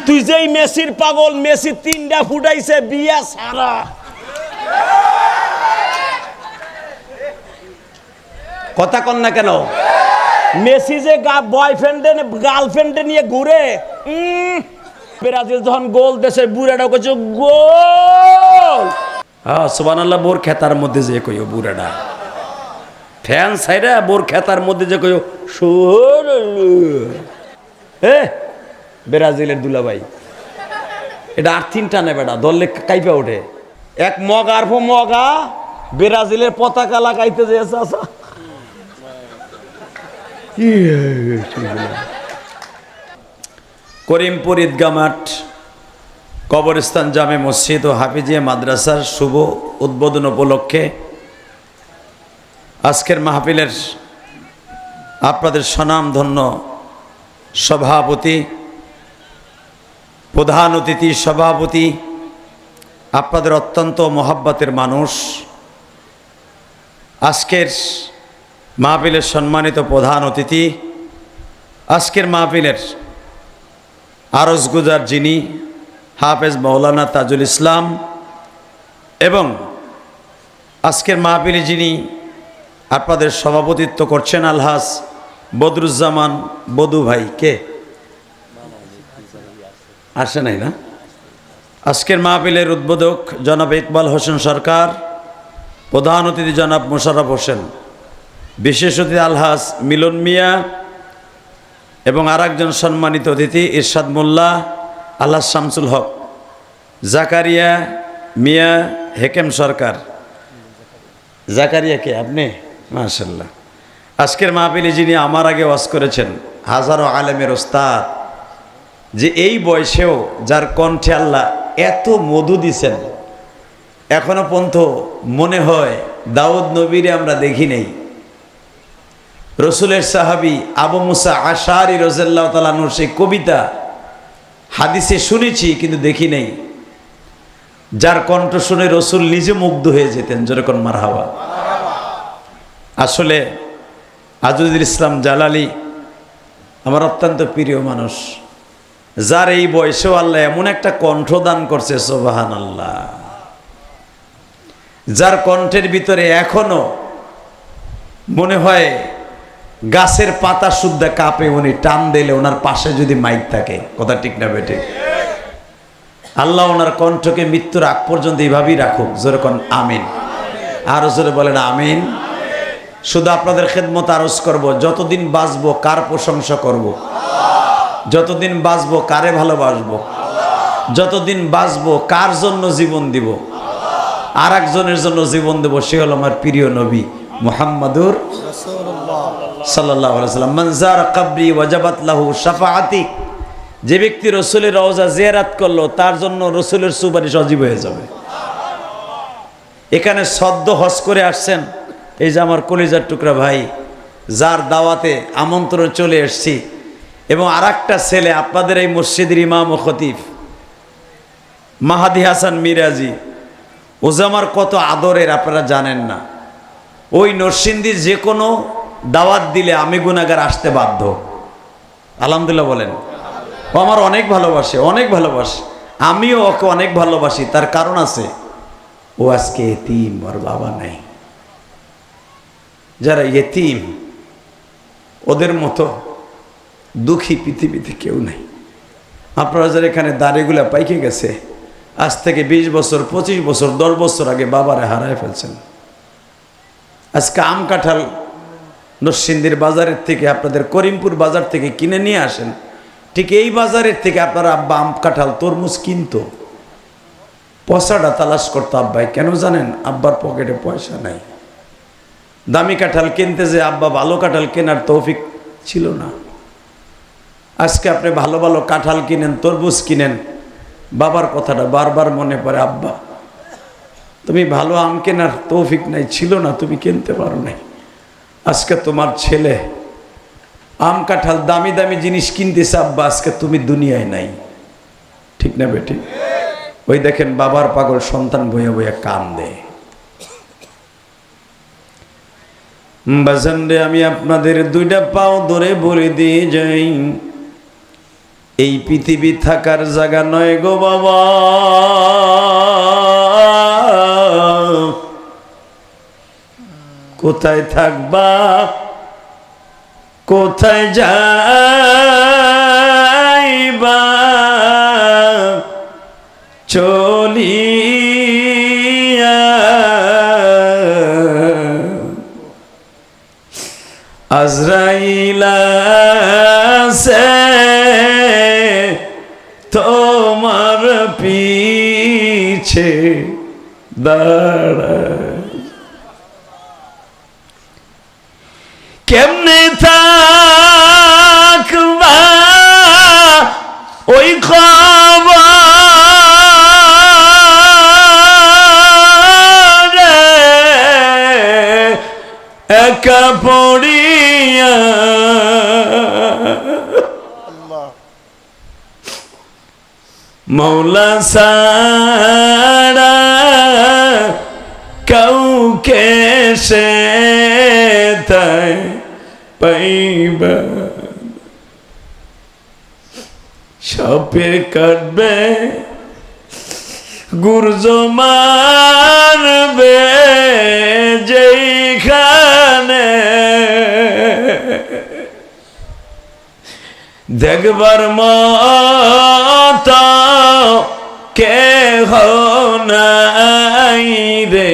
তুই যেই মেসির পাগল, মেসি 3টা ফুটাইছে বিয়া সারা। কথা কন না কেন? মেসি যে বয়ফ্রেন্ডে গার্লফ্রেন্ডে নিয়ে ঘুরে, ব্রাজিল যখন গোল দেশে বুড়াটা কইছে গোল। হ্যাঁ সুবহানাল্লাহ। বোর খেতার মধ্যে যে কইও বুড়াটা ফ্যান সাইরা বোর খেতার মধ্যে যে কইও এ ব্রাজিলের দুলাভাই এটা আর 3টা নেই বেটা, দললে কাইপা ওঠে। এক মগা আর মগা ব্রাজিলের পতাকা লাগাইতে যেয়েছে। আচ্ছা করিমপুর ঈদগাহ মাঠ, কবরস্থান জামে মসজিদ ও হাফিজিয়া মাদ্রাসার শুভ উদ্বোধন উপলক্ষে আজকের মাহফিলের আপনাদের স্বনামধন্য সভাপতি, প্রধান অতিথি, সভাপতি, আপনাদের অত্যন্ত মহব্বতের মানুষ, আজকের মাহফিলের সম্মানিত প্রধান অতিথি, আজকের মাহফিলের আরজগুজার যিনি হাফেজ মাওলানা তাজুল ইসলাম, এবং আজকের মাহফিলে যিনি আপনাদের সভাপতিত্ব করছেন আলহাজ বদরুজ্জামান বদু ভাই। কে আসে নাই না? আজকের মাহফিলের উদ্বোধক জনাব ইকবাল হোসেন সরকার, প্রধান অতিথি জনাব মোশাররফ হোসেন, বিশেষ অতিথি আলহাজ মিলন মিয়া, এবং আরেকজন সম্মানিত অতিথি ইরশাদ মোল্লা, আলহাজ শামসুল হক, জাকারিয়া মিয়া, হেকেম সরকার। জাকারিয়া কে আপনি? মাশাআল্লাহ। আজকের মাহফিলে যিনি আমার আগে ওয়াজ করেছেন, হাজারো আলেমের ওস্তাদ, যে এই বয়সেও যার কণ্ঠে আল্লাহ এত মধু দিছেন, এখনো পর্যন্ত মনে হয় দাউদ নবীরে আমরা দেখি নেই। রসুলের সাহাবী আবু মুসা আশআরী রাদিয়াল্লাহু তাআলা আনহুর সেই কবিতা হাদিসে শুনেছি কিন্তু দেখি নেই, যার কণ্ঠ শুনে রসুল নিজে মুগ্ধ হয়ে যেতেন। যেরকম মারহাবা। আসলে আজিজুল ইসলাম জালালি আমার অত্যন্ত প্রিয় মানুষ, যার এই বয়সেও আল্লাহ এমন একটা কণ্ঠ দান করছে, সুবহানাল্লাহ, যার কণ্ঠের ভিতরে এখনো মনে হয় গাছের পাতা শুদ্ধা কাঁপে, উনি টান দিলে ওনার পাশে যদি মাইক থাকে। কথা ঠিক না বেটে? আল্লাহ ওনার কণ্ঠকে মৃত্যুর আগ পর্যন্ত এইভাবেই রাখুক। যেরকম আমিন। আরো জোরে বলেন আমিন। শুধু আপনাদের খেদমত আরজ করব, যতদিন বাঁচবো কার প্রশংসা করব, যতদিন বাঁচবো কারে ভালোবাসবো, যতদিন বাঁচবো কার জন্য জীবন দিব, আর একজনের জন্য জীবন দেব, সে হলো আমার প্রিয় নবী মুহাম্মাদুর সাল্লাল্লাহু আলাইহি ওয়াসাল্লাম। মান যারা কবরি ওয়াজাবাত লাহু শাফাআতি, যে ব্যক্তি রসুলের রওজা জিয়ারত করলো তার জন্য রসুলের সুপারিশ অজীব হয়ে যাবে। এখানে সদ্য হজ করে আসছেন এই যে আমার কলিজার টুকরা ভাই, যার দাওয়াতে আমন্ত্রণ চলে এসেছি, এবং আর একটা ছেলে আপনাদের এই মসজিদের ইমাম ও খতিব মাহাদি হাসান মিরাজি, ও যে আমার কত আদরের আপনারা জানেন না। ওই নরসিংদীর যে কোনো দাওয়াত দিলে আমি গুনাহগার আসতে বাধ্য। আলহামদুলিল্লাহ বলেন। ও আমার অনেক ভালোবাসে, অনেক ভালোবাসে, আমিও ওকে অনেক ভালোবাসি। তার কারণ আছে, ও আজকে এতিম, ওর বাবা নাই। যারা এতিম ওদের মতো দুঃখী পৃথিবীতে কেউ নাই। আপনারা যারা এখানে দাড়িগুলা পাইকে গেছে, আজ থেকে 20 বছর 25 বছর 10 বছর আগে বাবারে হারায় ফেলছেন। আজকে আম কাঁঠাল নরসিংদীর বাজারের থেকে, আপনাদের করিমপুর বাজার থেকে কিনে নিয়ে আসেন, ঠিক এই বাজারের থেকে আপনার আব্বা আম কাঁঠাল তরমুজ কিনতো, পয়সাটা তালাশ করতো আব্বাই। কেন জানেন? আব্বার পকেটে পয়সা নাই। দামি কাঁঠাল কিনতে যে আব্বা ভালো কাঁঠাল কেনার তৌফিক ছিল না। আজকে আপনি ভালো ভালো কাঁঠাল কিনেন, তরমুজ কিনেন, বাবার কথাটা বারবার মনে পড়ে, আব্বা তুমি ভালো আম কেনার তৌফিক নাই, ছিল না, তুমি কিনতে পারো নাই। আজকে তোমার ছেলে আম কাঁঠাল দামি দামি জিনিস কিনতেছে, আব্বা আজকে তুমি দুনিয়ায় নাই। ঠিক না বেটি? ওই দেখেন বাবার পাগল সন্তান বইয়া বইয়া কান্দে। বাজান রে, আমি আপনাদের দুইটা পাও ধরে বলে দিয়ে যাই, এই পৃথিবী থাকার জায়গা নয় গো বাবা, কোথায় থাকবা, কোথায় যাইবা চলিয়া, আজরাইল আছে তোমার পিছে দাঁড়ায়। কেমনে থাকবা ওই খবর একা পড়িয়া, মৌলা সারা কাউকে সে তাই পাইবা, সাপে কাটবে গুর্জ মারবে যেখানে, দেখবার মত কেহ নাই রে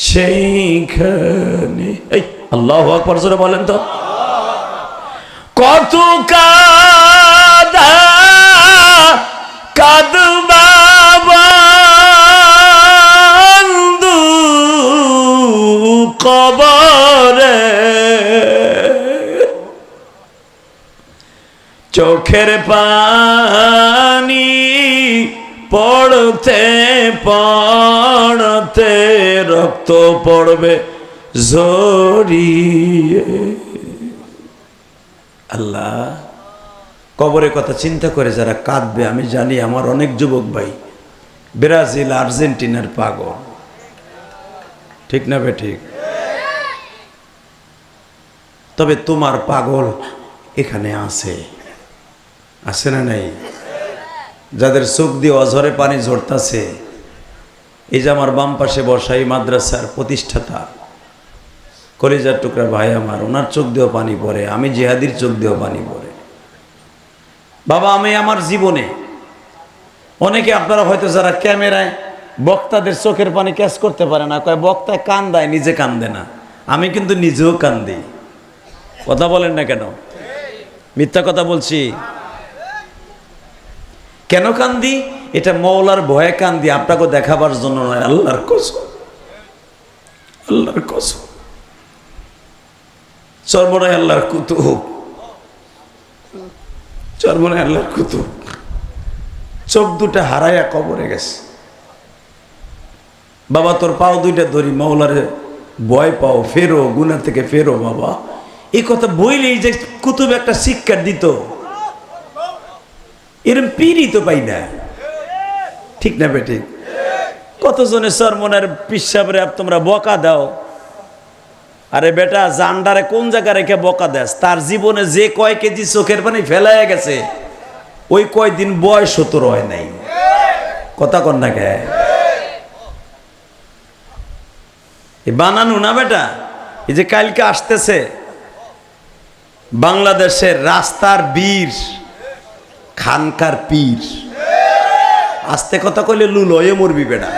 সেইখানে। আল্লাহু আকবার জোরে বলেন তো। কত কাদা কাঁদবা বন্ধু কবরে, চোখের পানি পড়তে পড়তে রক্ত পড়বে ঝরিয়ে। আল্লাহ, কবরের কথা চিন্তা করে যারা কাঁদবে, আমি জানি আমার অনেক যুবক ভাই ব্রাজিল আর্জেন্টিনার পাগল, ঠিক না বে ঠিক? তবে তোমার পাগল এখানে আছে, আছে না নাই? যাদের চোখ দিয়ে অঝরে পানি ঝরতাছে, এই যে আমার বাম পাশে বসা এই মাদ্রাসার প্রতিষ্ঠাতা কলিজার টুকরা ভাই আমার, ওনার চোখ দিয়েও পানি পড়ে, আমি জিহাদির চোখ দিয়েও পানি পড়ে। বাবা, আমি আমার জীবনে অনেকে আপনারা হয়তো যারা ক্যামেরায় বক্তাদের চোখের পানি ক্যাচ করতে পারে না, কয় বক্তায় কান্দায়, নিজে কান্দে না। আমি কিন্তু নিজেও কান্দি। কথা বলেন না কেন? মিথ্যা কথা বলছি? কেন কান্দি? এটা মওলার ভয়ে কান্দি, আপনাকে দেখাবার জন্য নয়। আল্লাহর কসম, আল্লাহর কসম, চরমনায় আল্লাহর কুতুব, চরমনায় আল্লাহর কুতুব চোখ দুটা হারাইয়া কবরে গেছে। বাবা, তোর পাও দুইটা ধরি, মওলারে ভয় পাও, ফেরো, গুনাহ থেকে ফেরো বাবা। এই কথা বইলেই যে কুতুব একটা শিক্ষা দিত, এরম পীরই তো পাই না, ঠিক না বেঠিক? কতজনে চরমনার পিসাবরে তোমরা বকা দাও। আরে বেটা, জান্ডারে কোন জায়গায় রেখে বকা দেস? তার জীবনে যে কয় কেজি চোখের পানি ফেলাইয়া গেছে, ওই কয়দিন বয়স 17 হয় নাই। কথা কন না কে? বানানো না বেটা। এই যে কালকে আসতেছে বাংলাদেশের রাস্তার বীর, খানকার পীর, আস্তে কথা কইলে লুল হয়ে মরবি বেটা।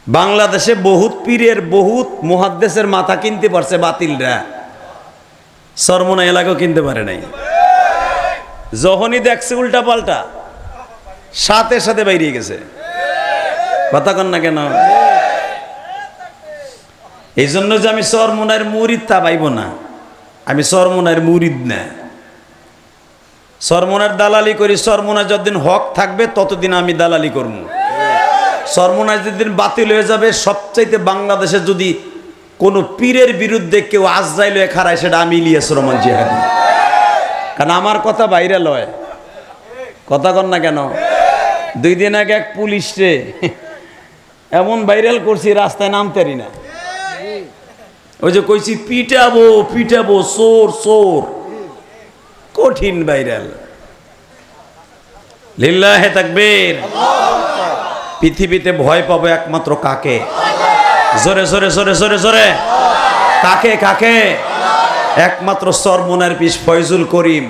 বাংলাদেশে বহুত পীরের, বহুত মুহাদ্দিসের মাথা কিনতে পারছে বাতিলরা, চরমনা এলাকাও কিনতে পারে নাই। যখনই দেখছে উল্টা পাল্টা, সাথে সাথে বাইরে গেছে। কথা কন না কেন? এই জন্য যে আমি চরমনার মুরিদ তা পাইব না, আমি চরমনার মুরিদ না। চরমনার দালালি করি, চরমনায় যতদিন হক থাকবে ততদিন আমি দালালি করবো। চরমনায় যেদিন বাতিল হয়ে যাবে, সবচাইতে বাংলাদেশে যদি কোনো পীরের বিরুদ্ধে কেউ আজরাইল হয়ে খাড়ায়, সেটা আমি ইলিয়াস রহমান জিহাদি। কারণ আমার কথা বাইরে লয়। কথা কন না কেন? 2 দিন আগে এক পুলিশ রে এমন ভাইরাল করছি, রাস্তায় নামতেরি না। ওই যে কইছি পিটাবো পিটাবো, চোর চোর, কঠিন ভাইরাল। লিল্লাহে তাকবীর। পৃথিবীতে ভয় পাবো একমাত্র কাকে? জোরে জোরে জোরে জোরে জোরে কাকে? কাকে? একমাত্র চরমনের পিস ফয়জুল করিম।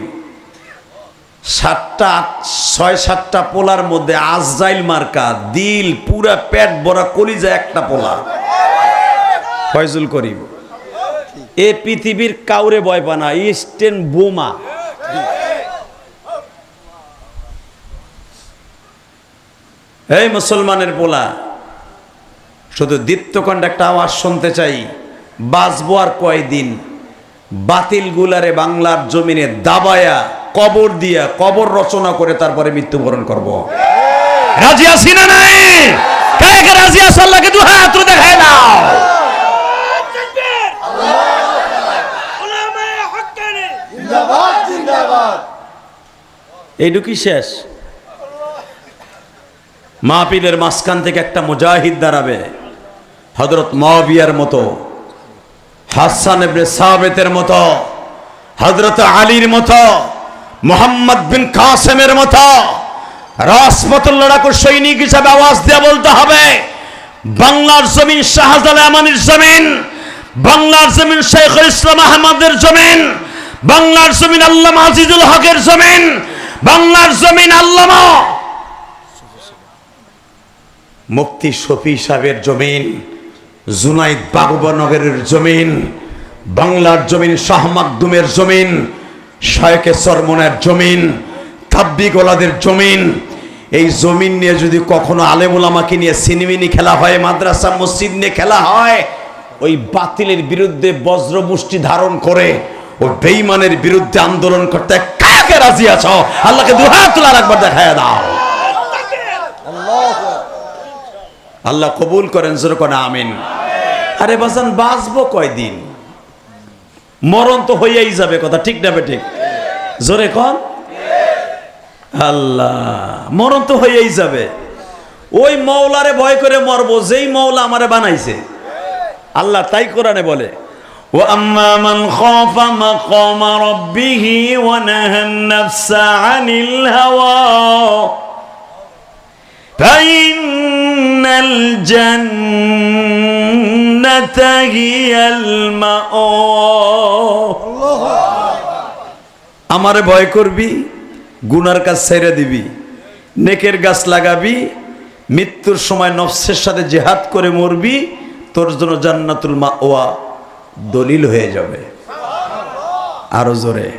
6-7টা পোলার মধ্যে আজরাইল মার্কা, দিল পুরা পেট ভরা কলিজা একটা পোলা ফয়জুল করিম। এ পৃথিবীর কাউরে ভয় পায় না, ইস্টেন বোমা। এই মুসলমানের পোলা, শুধু দীপ্তকণ্ঠ একটা আওয়াজ শুনতে চাই, বাঁচবো আর কয়দিন। বাতিল গুলারে বাংলার জমিনে দাবায়া কবর দিয়া কবর রচনা করে তারপরে মৃত্যুবরণ করব। রাজি আছি না নাই? কাকে কে রাজি আছো? আল্লাহকে দুই হাত তুলে দেখায় দাও। জিন্দাবাদ জিন্দাবাদ। এইটুকু শেষ? মাহফিলের মাঝখান থেকে একটা মুজাহিদ দাঁড়াবে, হযরত মুআবিয়ার মতো, হাসান ইবনে সাবিতের মতো, হযরত আলীর মতো, মুহাম্মদ বিন কাসেমের মতো রাজপথের লড়াকু সৈনিক হিসাবে আওয়াজ দিয়ে বলতে হবে, বাংলার জমিন শাহজালাল আমানির জমিন, বাংলার জমিন শেখুল ইসলাম আহমদের জমিন, বাংলার জমিন আল্লামা আজিজুল হকের জমিন, বাংলার জমিন আল্লামা মুফতি শফি সাহেবের জমিন, জুনাইদ বাবুনগরের জমিন, বাংলার জমিন শাহ মাকদুমের জমিন, শায়েখে চরমনের জমিন, তাবলিগওয়ালাদের জমিন। এই জমিন নিয়ে যদি কখনো আলেম ওলামাকে নিয়ে সিনেমিনি খেলা হয়, মাদ্রাসা মসজিদ নিয়ে খেলা হয়, ওই বাতিলের বিরুদ্ধে বজ্র মুষ্টি ধারণ করে ওই বেঈমানের বিরুদ্ধে আন্দোলন করতে কাকে রাজি আছো? আল্লাহকে দুই হাত তুলে একবার দেখায় দাও। আল্লাহ কবুল করেন, জোরে কোন আমিন। আরে বাজান, বাঁচবো কয়দিন? মরণ তো হইয়াই যাবে, কথা ঠিক না বেঠিক? জোরে কোন। আল্লাহ, মরণ তো হইয়াই যাবে। ওই মওলারে ভয় করে মরবো যেই মওলা আমারে বানাইছে। আল্লাহ তাই কোরআনে বলে, ওয়া আম্মা মান খাফা মাকামা রাব্বিহি ওয়া নাহান নাফসা আনিল হাওয়া ফাইন্নাল জান্নাতা হিয়াল মাওয়া। আমারে ভয় করবি, গুনার কাজ ছেড়ে দিবি, নেকের গাছ লাগাবি, মৃত্যুর সময় নফসের সাথে জিহাদ করে মরবি, তোর জন্য জান্নাতুল মাওয়া দলিল হয়ে যাবে। আরো জোরে,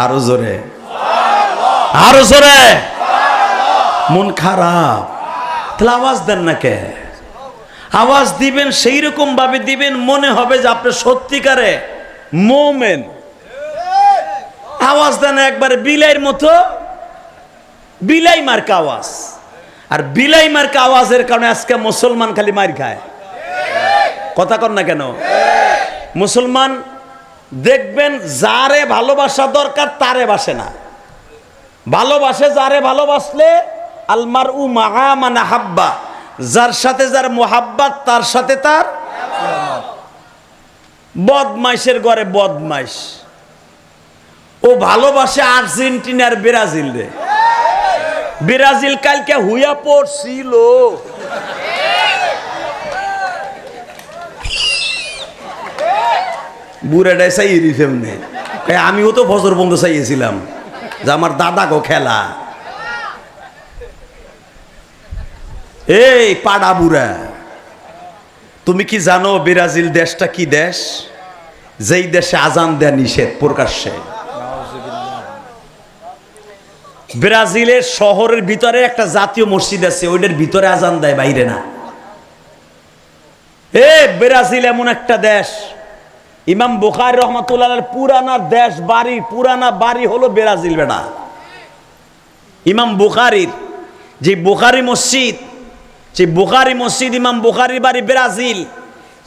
আরো জোরে, আরো জোরে। মন খারাপ, তাহলে আওয়াজ দেন না কে? আওয়াজ দিবেন সেই রকম ভাবে দিবেন মনে হবে যে আপনি সত্যিকারে মুমিন। আওয়াজ দেন একবারে বিলাইয়ের মতো, বিলাই মার্কা আওয়াজ। আর বিলাই মার্কা আওয়াজের কারণে আজকে মুসলমান খালি মার খায়। কথা কন না কেন? মুসলমান দেখবেন যারে ভালোবাসা দরকার তারে বাসে না, ভালোবাসে যারে ভালোবাসলে আলমারউ মাআ মান আহাব্বা, যার সাথে যার মোহাব্বত তার সাথে তার। বদমাইশের ঘরে বদমাইশ, ও ভালোবাসে আর্জেন্টিনার ব্রাজিল রে। ব্রাজিল কালকে হুইয়া পড়ছিল, বুড়াটাই চাইয়ে ফেমনে। আমিও তো বছর বন্ধ চাইয়েছিলাম যে আমার দাদা গো খেলা। এই পাড়া বুড়া, তুমি কি জানো ব্রাজিল দেশটা কি দেশ? যেই দেশে আজান দেয়া নিষেধ প্রকাশ্যে। ব্রাজিলের শহরের ভিতরে একটা জাতীয় মসজিদ আছে, ওইটার ভিতরে আজান দেয়, বাইরে না। ব্রাজিল এমন একটা দেশ, ইমাম বুখারী রহমাতুল্লাহ পুরানা দেশ বাড়ি, পুরানা বাড়ি হলো ব্রাজিল বেটা। ইমাম বুখারীর যে বুখারী মসজিদ, সেই বুখারী মসজিদ, ইমাম বুখারীর বাড়ি ব্রাজিল,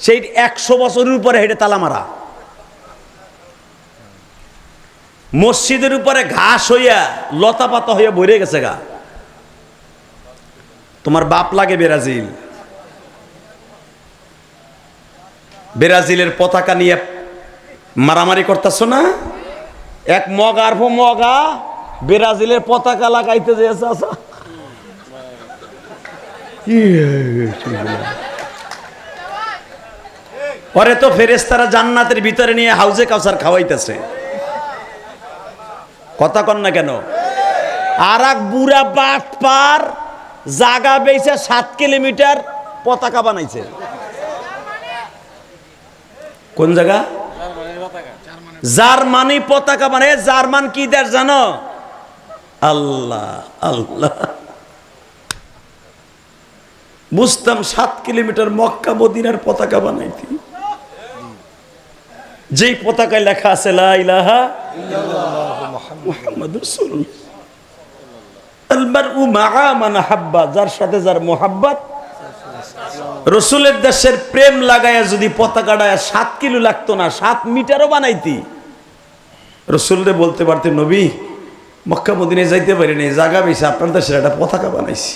সেই 100 বছরের উপরে হেঁটে তালা মারা। মসজিদের উপরে ঘাস হইয়া লতা পাতা হইয়া ভরে গেছে গা। তোমার বাপ লাগে ব্রাজিল। ব্রাজিলের পতাকা নিয়ে মারামারি করতেছ না? এক মগার পর মগা ব্রাজিলের পতাকা লাগাইতে যেয়েছে আসা পরে তো ফেরেশতারা জান্নাতের ভিতরে নিয়ে হাউজে কাউসার খাওয়াইতেছে। কথা কন না কেন? আর এক বুড়া বাট পার জাগা বেচে 7 কিলোমিটার পতাকা বানাইছে। কোন জায়গা? জার্মানি পতাকা বানায়। জার্মান কি দেশ জানো? আল্লাহ আল্লাহ, বুঝতাম 7 কিলোমিটার মক্কা মদিনার পতাকা বানাইতি। যেই পতাকায় লেখা আছে লা ইলাহা ইল্লাল্লাহু মুহাম্মাদুর রাসূলুল্লাহ, আল মারউ মাআ মান হাব্বা, যার সাথে যার মোহাব্বত। রসুলের দেশের প্রেম লাগায়া যদি পতাকাটা 7 কিলো লাগতো না, 7 মিটারও বানাইতি। রসুলরে বলতে পারতে, নবী মক্কা মদিনায় যাইতে পারি নাই, জায়গা বেশি আপনার দেশের একটা পতাকা বানাইছি।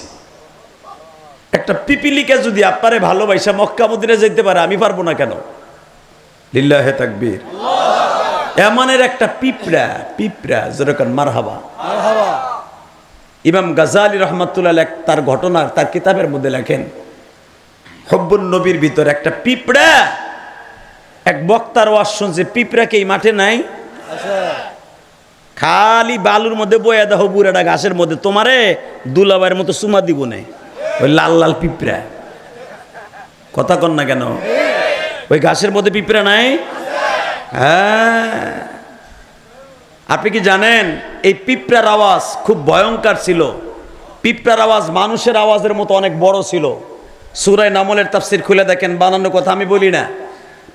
একটা পিপিলিকা যদি আপনারে ভালোবাসা মক্কা মদিনায় যাইতে পারে, আমি পারবো না কেন? লিল্লাহে তাকবীর। এমনের একটা পিঁপড়া, পিঁপড়া যেরকম মারহাবা। ইমাম গাজালি রহমাতুল্লাহ তার ঘটনার তার কিতাবের মধ্যে লেখেন, হব্বুন নবীর ভিতর একটা পিঁপড়া এক বক্তার ওয়াজ শুনছে, পিঁপড়াকে এই মাঠে নাই, খালি বালুর মধ্যে বয়া দেখো বুড়াটা ঘাসের মধ্যে, তোমারে দুলাবাইয়ের মতো চুমা দিব না। ওই লাল লাল পিঁপড়া। কথা কন না কেন? ওই ঘাসের মধ্যে পিঁপড়া নাই? হ্যাঁ। আপনি কি জানেন এই পিঁপড়ার আওয়াজ খুব ভয়ঙ্কর ছিল? পিঁপড়ার আওয়াজ মানুষের আওয়াজের মতো অনেক বড় ছিল। সূরা নামলের তাফসীর খুলে দেখেন, বানানো কথা আমি বলি না।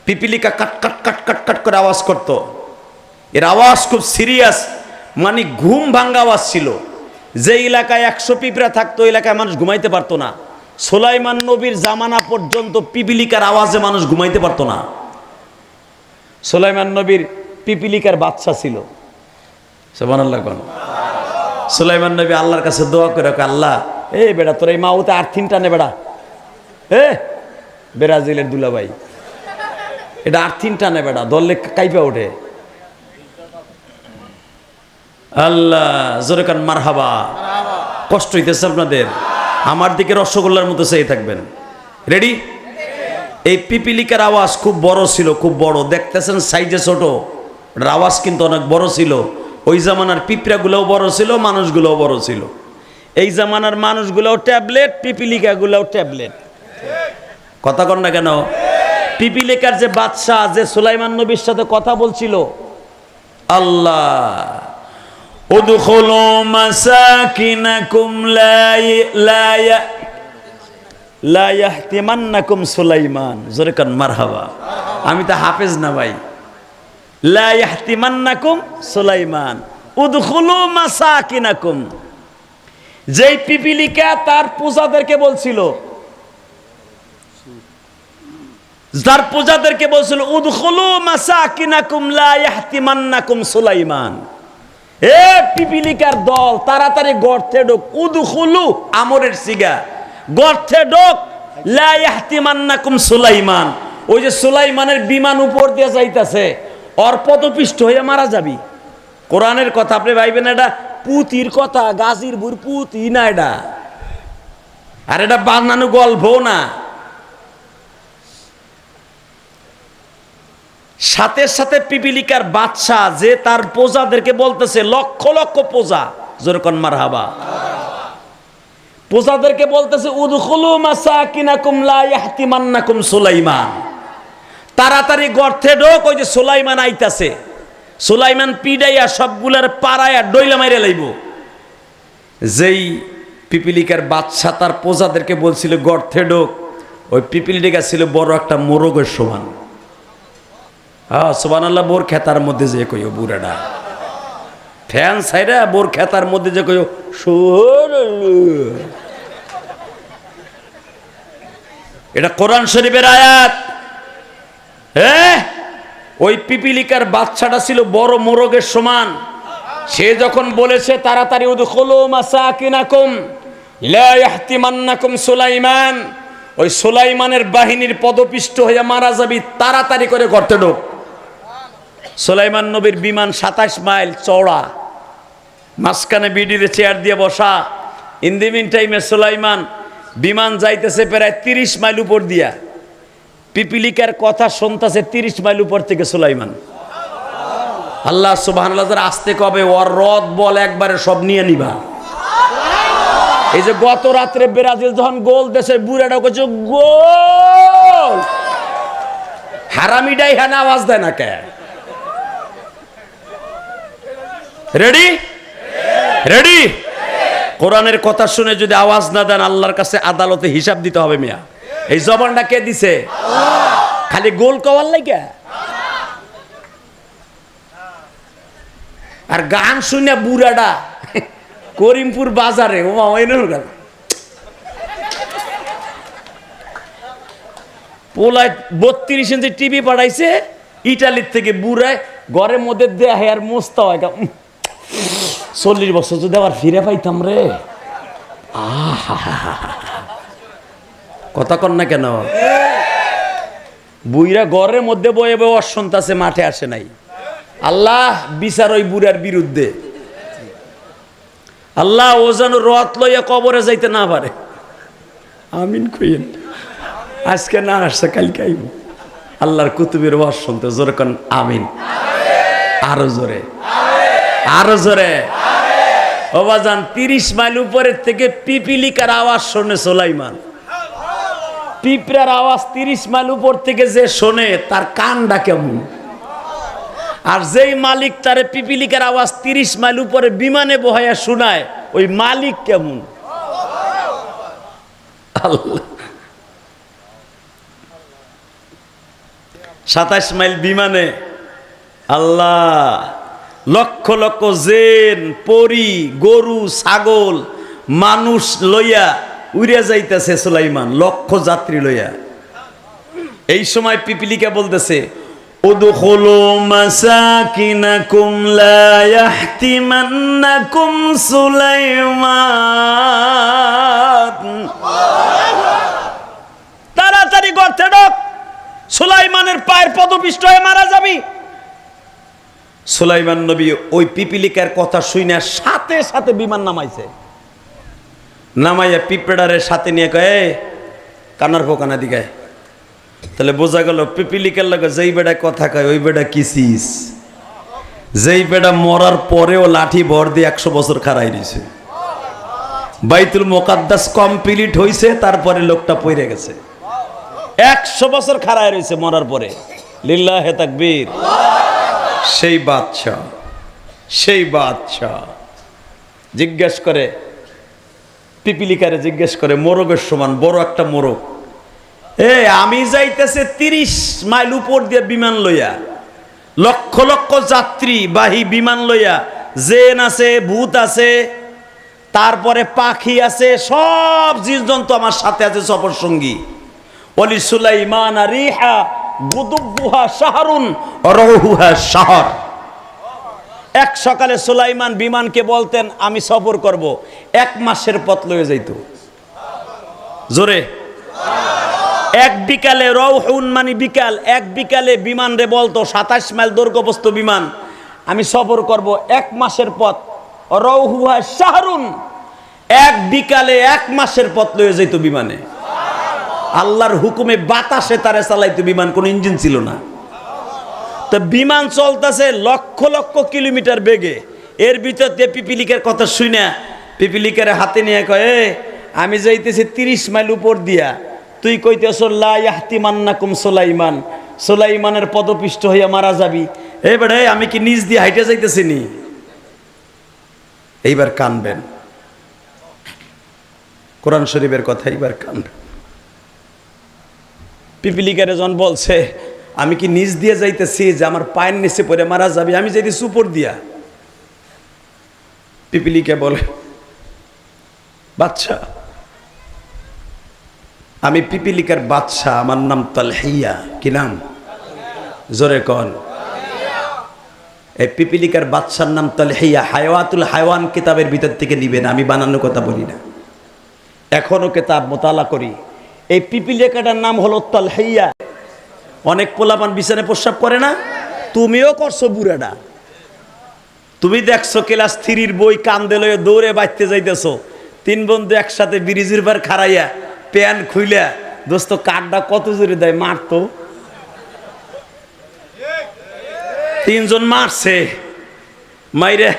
পিপিলিকা কাট কাট কাট কাট কাট করে আওয়াজ করত। এর আওয়াজ খুব সিরিয়াস, মানে ঘুম ভাঙ্গা আওয়াজ ছিল। যে এলাকায় 100 পিঁপড়া থাকতো, ওই এলাকায় মানুষ ঘুমাইতে পারতো না। সুলাইমান নবীর জামানা পর্যন্ত পিপিলিকার আওয়াজে মানুষ ঘুমাইতে পারতো না। সুলাইমান নবীর পিপিলিকার বাচ্চা ছিল। সুবহানাল্লাহ কোন? সুলাইমান নবী আল্লাহর কাছে দোয়া করে, আল্লাহ এই বেটা তোর এই মাউতে আর্থিন টানে বেটা, ব্রাজিলের দুলাভাই, এটা আর্থিন টানে বেটা, দললে কাইপা ওঠে। আল্লাহ জোরে কান মারহাবা। কষ্ট হইতেছে আপনাদের? আমার দিকে রসগোল্লার মতো চেয়ে থাকবেন। রেডি? এই পিপিলিকার আওয়াজ খুব বড় ছিল, খুব বড়। দেখতেছেন সাইজে ছোট, আওয়াজ কিন্তু অনেক বড় ছিল। ওই জামানার পিঁপড়াগুলোও বড় ছিল, মানুষগুলোও বড় ছিল। এই জামানার মানুষগুলোও ট্যাবলেট, পিপিলিকাগুলোও ট্যাবলেট। কথা কন না কেন? পিপিলিকার যে বাদশাহ, যে সুলাইমান নবীর সাথে কথা বলছিল, আল্লাহ উদখুলু মাসাকিনাকুম লা ইয়াহতিমান্নাকুম সুলাইমান। জোরে কান মারহাবা। আমি তো হাফেজ না ভাই। লা ইয়াহতিমান্নাকুম সুলাইমান উদখুলু মাসাকিনাকুম। যেই পিপিলিকা তার পূজাদেরকে বলছিল, যার পূজাদেরকে বলছিল উদখুলু মাসাকিনাকুম লা ইয়াহতিমান্নাকুম সুলাইমান, এ পিপিলিকার দল তাড়াতাড়ি গর্তে ঢোক। উদখুলু আমরের সিগা, গর্তে ঢোক। লা ইয়াহতিমান্নাকুম সুলাইমান, ওই যে সুলাইমানের বিমান উপর দিয়ে যাইতাছে, অর পদপিষ্ট হয়ে মারা যাবি। কোরআনের কথা, আপনি ভাইবেন এটা পুতির কথা, গাজীর বুর পুতি না এটা, আর এটা বানানো গল্প না। সাথে সাথে পিপিলিকার বাদশাহ যে তার প্রজাদেরকে বলতেছে, লক্ষ লক্ষ প্রজা, যেরকম মারহাবা, প্রজাদেরকে বলতেছে উদখুলু মাসাকিনাকুম লা ইয়াহতিমান্নাকুম সুলাইমান, তাড়াতাড়ি গর্তে ঢোক, ওই যে সুলাইমান আইতাছে। সুলাইমান পিডাইয়া সবগুলার পাড়ায়া ডইলা মাইরে লাইব। যেই পিপিলিকার বাদশাহ তার প্রজাদেরকে বলছিল গর্তে ঢোক, ওই পিপিলিকা ছিল বড় একটা মোরগের সমান। হ্যাঁ সুবহানাল্লাহ। বোর খেতার মধ্যে যে কইও বুড়াটা ফ্যান সাইরা বোর খেতার মধ্যে যে কইও এটা কোরআন শরীফের আয়াত। হ্যাঁ, ওই পিপিলিকার বাচ্চাটা ছিল বড় মোরগের সমান। সে যখন বলেছে তাড়াতাড়ি উদখুলু মাসাকিনাকুম লা ইয়াহতিমান্নাকুম সুলাইমান, ওই সুলাইমানের বাহিনীর পদপিষ্ট হয়ে মারা যাবি, তাড়াতাড়ি করে গর্তে ঢোক। সুলাইমান নবীর বিমান 27 মাইল চওড়া, মাঝখানে বিডির চেয়ার দিয়ে বসা। ইন দি মিন টাইমে সুলাইমান বিমান যাইতেছে প্রায় 30 মাইল উপর দিয়া, পিপিলিকার কথা শুনতেছে 30 মাইল উপর থেকে সুলাইমান। আল্লাহ সুবহানাল্লাহ আসতে কবে ওর রদ বল একবারে সব নিয়ে নিবা। এই যে গত রাত্রে ব্রাজিল যখন গোল দেশে বুড়াটা কইছে গোল, হারামিটাই হ্যাঁ আওয়াজ দেয় না কে? Ready ready? কোরআনের কথা শুনে যদি আওয়াজ না দেন আল্লাহর কাছে আদালতে হিসাব দিতে হবে মিয়া। এই জবানটা কে দিছে? খালি গোল কওয়ার লাগে। আর গান শুনে বুড়াটা করিমপুর বাজারে ও পোলায় 32 ইঞ্চি টিভি পাঠাইছে ইটালির থেকে, বুড়ায় ঘরের মধ্যে দেহে আর মোস্তা হয়। 40 বছর যদি আবার ফিরে পাইতাম রে। কথা কন না কেন? বুইরা ঘরের মধ্যে বয়ে বয়ে অসন্তাছে, মাঠে আসে নাই। আল্লাহ বিচার ওই বুড়ার বিরুদ্ধে। আল্লাহ ও যেন রথ লইয়া কবরে যাইতে না পারে। আমিন কইেন। আজকে না আসছে কালকে আইব। আল্লাহর কুতুবের ওয়াজ শুনতে জোরে কোন আমিন। আরো জোরে, আরো জোরে। ও বাজান 30 মাইল উপরের থেকে পিপিলিকার আওয়াজ শোনে সুলাইমান। পিঁপড়ার আওয়াজ 30 মাইল উপর থেকে যে শোনে তার কানটা কেমন? আর যেই মালিক তারে পিপিলিকার আওয়াজ 30 মাইল উপরে বিমানে বহাইয়া শোনায়, ওই মালিক কেমন? আল্লাহ। 27 মাইল বিমানে আল্লাহ লক্ষ লক্ষ জেন, পরি, গরু, ছাগল, মানুষ লইয়া উড়ে যাইতেছে সুলাইমান, লক্ষ যাত্রী লইয়া। এই সময় পিপিলিকা বলতেছে উদখুলু মাসাকিনাকুম লা ইয়াহতিমান্নাকুম সুলাইমান। তাড়াতাড়ি গর্তে ঢোক, সুলাইমানের পায়ের পদপিষ্ট হয়ে মারা যাবি। সুলাইমান নবী ওই পিপিলিকার কথা শুনে সাথে সাথে বিমান নামাইছে। নামাইয়া পিঁপড়ারের সাথে নিয়ে কয়ে কানার ফোকানা দিকে। তাহলে বোঝা গেল পিপিলিকার লাগে যেই বেড়া কথা কয় ওই বেড়া কিসিস। যেই বেড়া মরার পরেও লাঠি ভর দিয়ে 100 বছর খাড়াই দিছে। বাইতুল মুকাদ্দাস কমপ্লিট হইছে, তারপরে লোকটা পইরে গেছে। 100 বছর খাড়াই রয়েছে মরার পরে। লিল্লাহে তাকবীর। সেই বাদশা, সেই বাদশা জিজ্ঞেস করে পিপিলিকারে, জিজ্ঞেস করে মোরগের সমান বড় একটা মোরগ, আমি যাইতেছে 30 মাইল উপর দিয়ে বিমান লইয়া, লক্ষ লক্ষ যাত্রী বাহী বিমান লইয়া, জেন আছে, ভূত আছে, তারপরে পাখি আছে, সব জীবজন্তু আমার সাথে আছে সফর সঙ্গী। ওলি সুলাইমান রিহা গুদুবুহা শাহরুন রহুহা শাহর। এক সকালে সুলাইমান বিমানকে বলতেন আমি সফর করব, 1 মাসের পথ লয়ে যাইত। জোরে। এক বিকালে রৌহুন মানে বিকাল, এক বিকালে বিমান রে বলতো 27 মাইল দৈর্ঘ্যপ্রস্থ বিমান, আমি সফর করব 1 মাসের পথ। রৌহুহা শাহরুন, এক বিকালে 1 মাসের পথ লয়ে যাইত বিমানে। আল্লাহর হুকুমে বাতাসে তারে চালাইতো বিমান, কোন ইঞ্জিন ছিল না। তো বিমান চলতেছে লক্ষ লক্ষ কিলোমিটার বেগে। এর ভিতর দিয়ে পিপিলিকার কথা শুনে পিপিলিকার হাতে নিয়ে কয়ে আমি যাইতেছি 30 মাইল উপর দিয়া, তুই কইতেছ লা ইয়াহতিমান্নাকুম সুলাইমান, সুলাইমানের পদপিষ্ট হইয়া মারা যাবি। বেড়ে আমি কি নিজ দিয়ে হাইটে যাইতেছি নি? এইবার কানবেন, কোরআন শরীফের কথা এইবার কানবেন। পিপিলিকারে যখন বলছে আমি কি নিজ দিয়ে যাইতেছি যে আমার পায়ের নিচে পড়ে মারা যাবি, আমি যাইতেছি উপর দিয়া। পিপিলিকা বলে বাদশা, আমি পিপিলিকার বাদশা, আমার নাম তালহিয়া। কি নাম? জোরে কন। এই পিপিলিকার বাদশার নাম তালহিয়া। হায়াওয়াতুল হায়ওয়ান কিতাবের ভিতর থেকে নিবেন, আমি বানানো কথা বলি না। এখনো কিতাব মোতালা করি। এই পিপিলিকাটার নাম হলো তালহিয়া। অনেক পোলাপান বিছানে প্রস্রাব করে না, তুমিও করছো বুড়াটা। তুমি দেখছো ক্লাস 3-র বই কান্দে লয়ে দৌড়ে বাইতে যাইতেছো, 3 বন্ধু একসাথে ব্রিজের পার খাড়াইয়া প্যান খুইলা, দোস্ত কাঠটা কত জোরে দেয় মারতো, 3 জন মারছে, মাইরে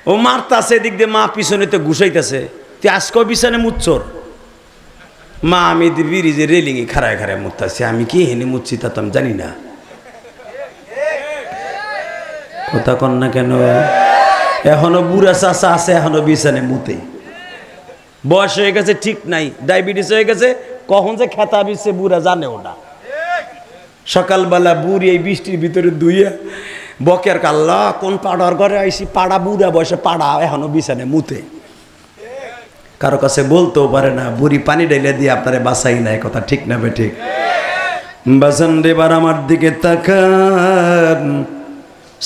ও মারতাছে, এদিক দিয়ে মা পিছনে তো ঘুষাইতেছে, তুই আজকেও বিছানে মুচ্ছর। মা আমি ব্রিজের রেলিংয়ে খাড়ায় খাড়ায় মুততাছি, আমি কি হেনে মুচ্ছি তা তো আমি জানি না। কথা কন না কেন? এখনো বুড়া চাচা আছে, এখনো বিছানে মুতে। বয়স হয়ে গেছে, ঠিক নাই, ডায়াবেটিস হয়ে গেছে, কখন যে খেতা বিছে বুড়া জানেও না। সকালবেলা বুড়ি এই বৃষ্টির ভিতরে ধুইয়া বকে আর কাল্লা কোন পাড়ার ঘরে আইসি, পাড়া বুড়া বয়সে পাড়া এখনো বিছানে মুতে। কারো কাছে বলতেও পারে না, বুড়ি পানি ঢেলে দিয়ে আপনারে বাঁচাই নাই, কথা ঠিক না বে ঠিক? বাজান এবার আমার দিকে তাকান।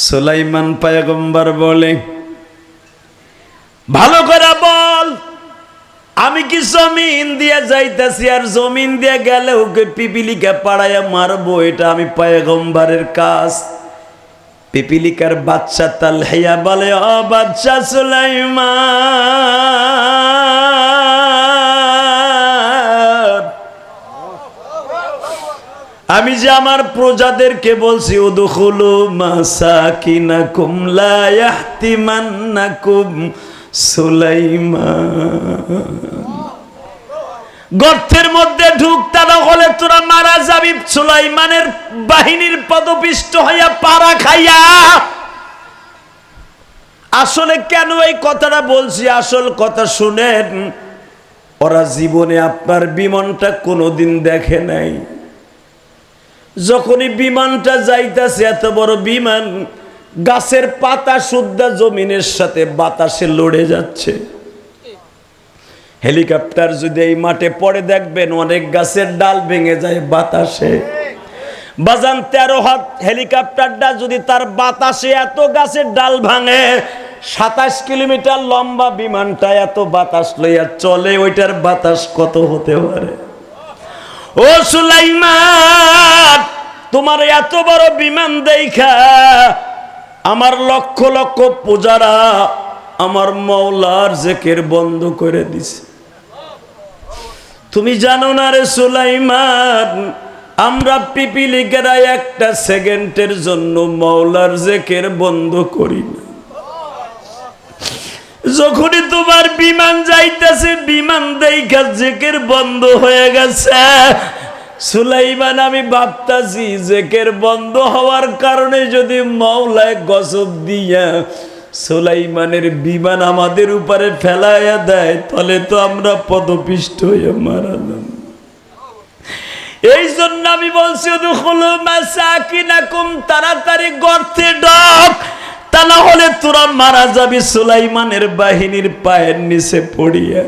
সুলাইমান পয়গম্বর বলে, ভালো করে বল, আমি কি জমিন দিয়ে যাইতেছি, আর জমিন দিয়ে গেলে ওকে পিপিলিকা পাড়াইয়া মারবো, এটা আমি পয়গম্বরের কাজ? পিপিলিকার বাচ্চা তালহাইয়া বলে, ও বাচ্চা সুলাইমান, আমি যে আমার প্রজাদেরকে বলছি, উদখুলু মাসাকিনাকুম লা ইয়াহতিমান্নাকুম সুলাইমান, গর্তের মধ্যে ঢুকতে না হলে তোরা মারা যাবি সুলাইমানের বাহিনীর পদপিষ্ট হইয়া পাড়া খাইয়া। আসলে কেন এই কথাটা বলছি, আসল কথা শুনেন। ওরা জীবনে আপনার বিমানটা কোনোদিন দেখে নাই। যখনই বিমানটা যাইতাছে, এত বড় বিমান, গাছের পাতা সুদ্ধা জমিনের সাথে বাতাসে লড়ে যাচ্ছে। হেলিকপ্টার যদি এই মাঠে পড়ে, দেখবেন অনেক গাছের ডাল ভেঙে যায় বাতাসে। বাজান 13 হাত হেলিকপ্টারটা যদি তার বাতাসে এত গাছের ডাল ভাঙে, 27 কিলোমিটার লম্বা বিমানটা এত বাতাস লইয়া চলে, ওইটার বাতাস কত হতে পারে? ও সুলাইমান, তোমার এত বড় বিমান দেখা আমার লক্ষ লক্ষ পূজারা আমার মওলার জিকির বন্ধ করে দিছে। তুমি জানো না রে সুলাইমান, আমরা পিপিলিকেরা একটা সেকেন্ডের জন্য মওলার জিকির বন্ধ করি না। যখনই তোমার বিমান যাইতেছে, বিমান দেখা জিকির বন্ধ হয়ে গেছে। সুলাইমান, আমি ভাবতাছি জিকির বন্ধ হওয়ার কারণে যদি মওলায় গজব দিয়া সুলাইমানের বিমান আমাদের উপরে ফেলাইয়া দেয়, তাহলে তো আমরা পদপিষ্ট হয়ে মারালাম। এই জন্য আমি বলছি, উদখুলু মাসাকিনাকুম, তাড়াতাড়ি গর্তে ঢোক, তা না হলে তোরা মারা যাবি সুলাইমানের বাহিনীর পায়ের নিচে পড়িয়া।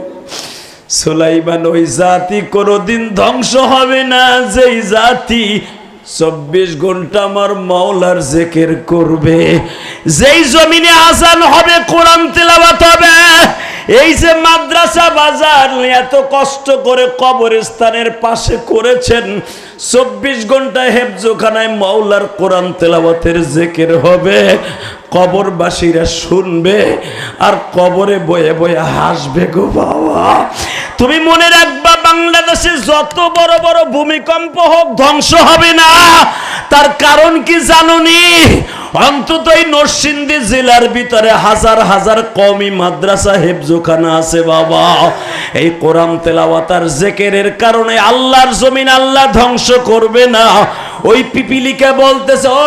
সুলাইমান ওই জাতি কোনোদিন ধ্বংস হবে না, যেই জাতি 24 ঘন্টা আমার মওলার জিকির করবে, যেই জমিনে আযান হবে, কোরআন তেলাওয়াত হবে। এই যে মাদ্রাসা বাজার এত কষ্ট করে কবরস্থানের পাশে করেছেন, 24 ঘন্টা হেফজখানায় মওলার কোরআন তেলাওয়াতের জিকির হবে, কবরবাসীরা শুনবে আর কবরে বয়ে বয়ে হাসবে গো বাবা। তুমি মনে রাখবা, বাংলাদেশে যত বড় বড় ভূমিকম্প হোক, ধ্বংস হবে না। তার কারণ কি জানোনি? অন্তত এই নরসিংদী জেলার ভিতরে হাজার হাজার কওমি মাদ্রাসা হেফজখানা আছে বাবা। এই কোরআন তেলাওয়াত আর জিকিরের কারণে আল্লাহর জমিন আল্লাহ ধ্বংস করবে না। ওই পিপিলিকা বলতেছে, ও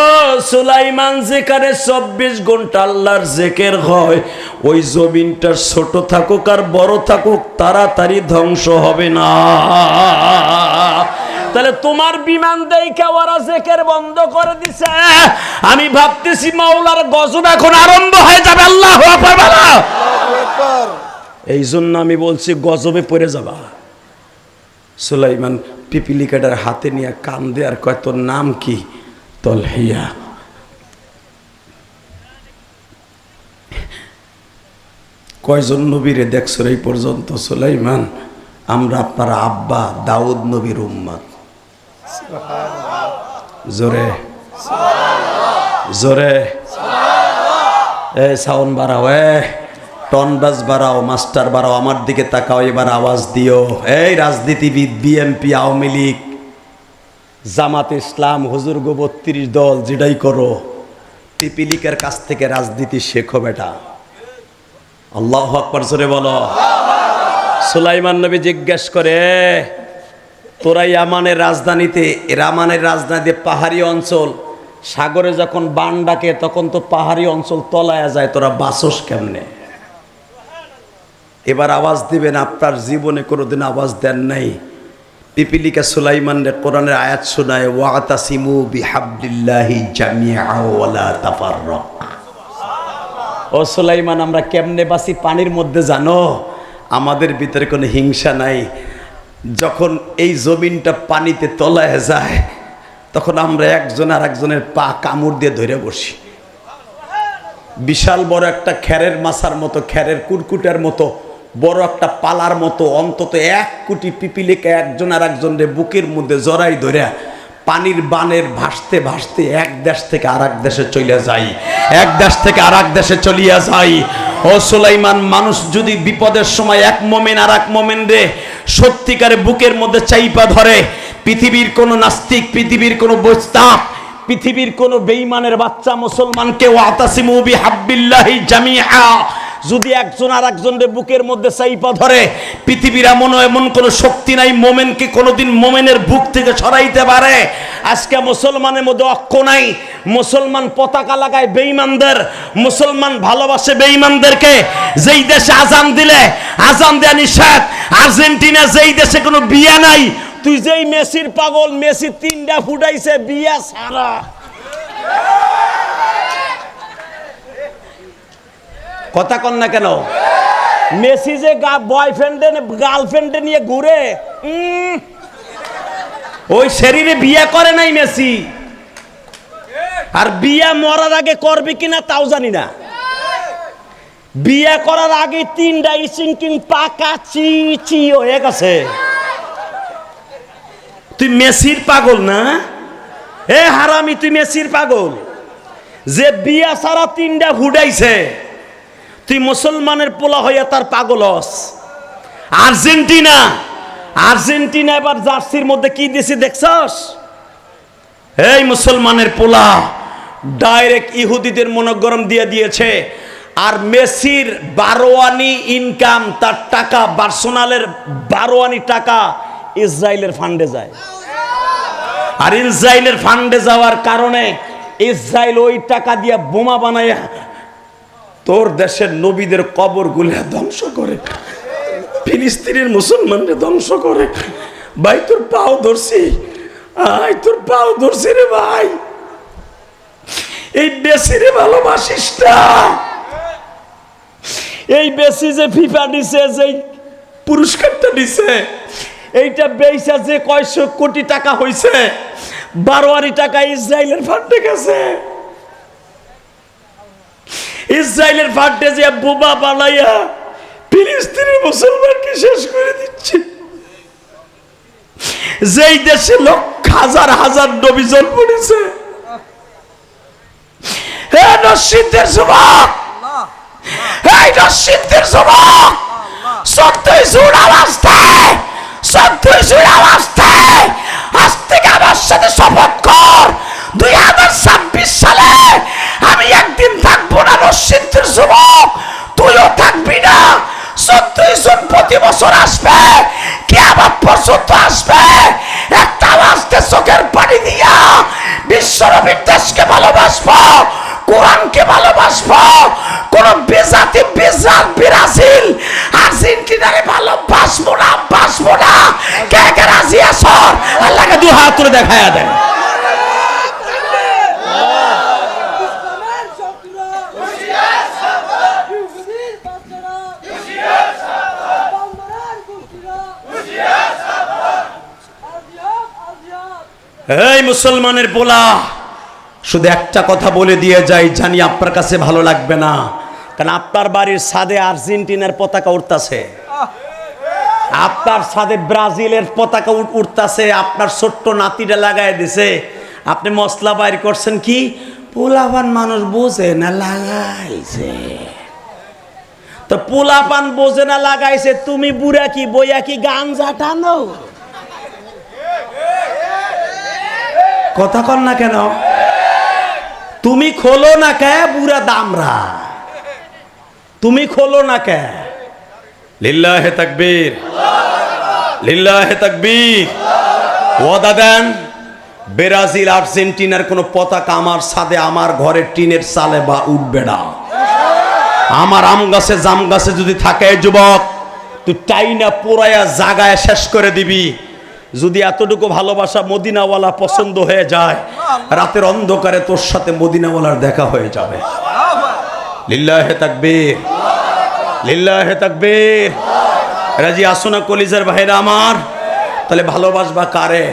সুলাইমান, যেখানে 24 ঘন্টা আল্লাহর জিকির হয়, ওই জমিনটা ছোট থাকুক আর বড় থাকুক, তাড়াতাড়ি ধ্বংস হবে না। তাহলে তোমার বিমান দেখা ওরা জিকির বন্ধ করে দিছে। আমি ভাবতেছি মাওলার গজব এখন আরম্ভ হয়ে যাবে। আল্লাহু আকবার বলো। এই জন্য আমি বলছি, গজবে পড়ে যাবা। সুলাইমান পিপিলিকাটার হাতে নিয়ে কান্দে আর কয়, তোর নাম কি? তলহিয়া। কয়জন নবীরে দেখছো এই পর্যন্ত? সুলাইমান, আমরা আপনার আব্বা দাউদ নবীর উম্মত। জোরে জোরে এ সাউন্ড বাড়াও, টন বাজ বাড়াও, মাস্টার বাড়াও, আমার দিকে তাকাও, এবার আওয়াজ দিও। এই রাজনীতিবিদ, বিএনপি, আওয়ামী লীগ, জামাত ইসলাম, হুজুর গো ৩২ দল, যেটাই করো, পিপিলিকের কাছ থেকে রাজনীতি শেখো বেটা। আল্লাহু আকবার, জোরে বলো। সুলাইমান নবী জিজ্ঞেস করে, তোরা ইয়ামানের রাজধানীতে পাহাড়ি অঞ্চল, সাগরে যখন বান ডাকে তখন তো পাহাড়ি অঞ্চল তলায়া যায়, তোরা বাসস কেমনে? এবার আওয়াজ দিবেন, আপনার জীবনে কোনোদিন আওয়াজ দেন নাই। পিপিলিকা সুলাইমানের কোরআনের আয়াত শোনায়, ওয়াতাসিমু বিহাবলিল্লাহি জামিআ ওয়ালা তাফাররাক। ও সুলাইমান, আমরা কেমনে বাসি পানির মধ্যে জানো? আমাদের ভিতরে কোনো হিংসা নাই। যখন এই জমিনটা পানিতে তলায় যায় তখন আমরা একজন আর একজনের পা কামড় দিয়ে ধরে বসি। বিশাল বড় একটা খ্যারের মাছার মতো, খ্যারের কুরকুটার মতো বড় একটা পালার মতো অন্তত 1 কোটি পিপিলিকা একজন আর একজনের বুকের মধ্যে জড়াই ধরে পানির বানের ভাসতে ভাসতে এক দেশ থেকে আর এক দেশে চলে যায়, এক দেশ থেকে আর এক দেশে চলিয়া যায়। ও সুলাইমান, মানুষ যদি বিপদের সময় এক মোমেন আর এক মোমেন রে সত্যিকারে বুকের মধ্যে চাইপা ধরে, পৃথিবীর কোনো নাস্তিক, পৃথিবীর কোনো বস্তাক, পৃথিবীর কোনো বেঈমানের বাচ্চা মুসলমানকে ওয়াতাসিমু বিহাবলিল্লাহি জামিআ যদি একজন আর একজনের বুকের মধ্যে চাইপা ধরে, পৃথিবীর এমন কোনো শক্তি নাই মোমেনকে কোনোদিন মোমেনের বুক থেকে সরাইতে পারে। আজকে মুসলমানের মধ্যে ঐক্য নাই। মুসলমান পতাকা লাগায় বেঈমানদের, মুসলমান ভালোবাসে বেঈমানদেরকে। যেই দেশে আজান দিলে আজান দেয়া নিষেধ, আর্জেন্টিনা যেই দেশে কোনো বিয়া নাই, তুই যেই মেসির পাগল, মেসি 3টা ফুটাইছে বিয়া সারা। কথা কন না কেন? মেসি যে বয়ফ্রেন্ডে গার্লফ্রেন্ডে নিয়ে ঘুরে, ওই শরীরে বিয়ে করে নাই মেসি। আর বিয়া মরার আগে করবে কিনা তাও জানি না। বিয়ে করার আগে 3টা ইচিংকিং পাকা চি হয়ে গেছে। তুই মেসির পাগল না? এ হারামি, তুই মেসির পাগল যে বিয়া সারা 3টা ফুটাইছে। তুই মুসলমানের পোলা হইয়া তার পাগল হস। আর্জেন্টিনা এবার জার্সির মধ্যে কি দিয়েছে দেখছস? এই মুসলমানের পোলা ডাইরেক্ট ইহুদিদের মনোগরম দিয়ে দিয়েছে। আর মেসির 12 আনি ইনকাম, তার টাকা পার্সোনালের 12 আনি টাকা ইসরায়েলের ফান্ডে যায়। আর ইসরায়েলের ফান্ডে যাওয়ার কারণে ইসরায়েল ওই টাকা দিয়ে বোমা বানায় তোর দেশের নবীদের কবর গুলা ধ্বংস করে, ফিলিস্তিনের মুসলমানদের ধ্বংস করে। ভাই তোর পাও ধরছি, তোর পাও ধরছি রে ভাই। এই বেশিরে ভালোবাসিস না। এই বেশি যে ফিফা দিছে, যে পুরস্কারটা দিছে, এইটা বেইসা যে কয়শো কোটি টাকা হইছে, 12 আনি টাকা ইসরায়েলের ফান্ডে গেছে। ইসরায়েলের ফান্ডে যে বোমা বানাইয়া ফিলিস্তিনের মুসলমানকে শেষ করে দিচ্ছে। যেই দেশে হাজার হাজার নবী জন্ম নিছে। হে নসিদের যুবক, এই নসিদের যুবক, 14 জুন আওয়াজ দেয়, 14 জুন আওয়াজ দেয়। আজ থেকে আমার সাথে শপথ কর, 2026 সালে আমি একদিন থাকবো না নসিদের যুবক, তুইও থাকবি না। 14 জুন প্রতি বছর আসবে, কিয়ামত পর্যন্ত আসবে। একটা আওয়াজতে চোখের পানি দিয়া বিশ্বনবীর দেশকে ভালোবাসবো, কোরআনকে ভালোবাসবো। কোন বেজাতি ব্রাজিল আর্জেন্টিনারে ভালোবাসবো না, বাসবো না। কে কে রাজি আছো? আল্লাহকে 2 হাত তুলে দেখায়া দেন। এই মুসলমানের পোলা, শুধু একটা কথা বলে দিয়ে যাই, জানি আপনার কাছে ভালো লাগবে না, কারণ আপনার বাড়ির ছাদে আর্জেন্টিনার পতাকা উঠতাছে, আপনার ছাদে ব্রাজিলের পতাকা উঠতাছে, আপনার ছোট্ট নাতিটা লাগাই দিছে। আপনি মশলা বাইর করছেন কি? পোলাপান মানুষ বোঝে না লাগাইছে, তো পোলাপান বোঝে না লাগাইছে, তুমি বুড়া কি বইয়া কি গাঞ্জা টানো? কথা কর না কেন? তুমি খোলো না কে বুড়া দামরা, তুমি খোলো না কে? লিল্লাহে তাকবীর, লিল্লাহে তাকবীর। ওয়াদা দেন ব্রাজিল আর্জেন্টিনার কোনো পতাকা আমার ছাদে, আমার ঘরের টিনের চালে বা উঠবে না। আমার আম গাছে জাম গাছে যদি থাকে যুবক, তুই টাইনা পোড়ায়া জাগায় শেষ করে দিবি। যদি এতটুকু ভালোবাসা মদিনাওয়ালা পছন্দ হয়ে যায়, রাতের অন্ধকারে তোর সাথে মদিনাওয়ালার দেখা হয়ে যাবে। লিল্লাহে তাকবীর, লিল্লাহে তাকবীর। রাজি আসুনা কলিজার ভাইরা আমার, তাহলে ভালোবাসবা কারে?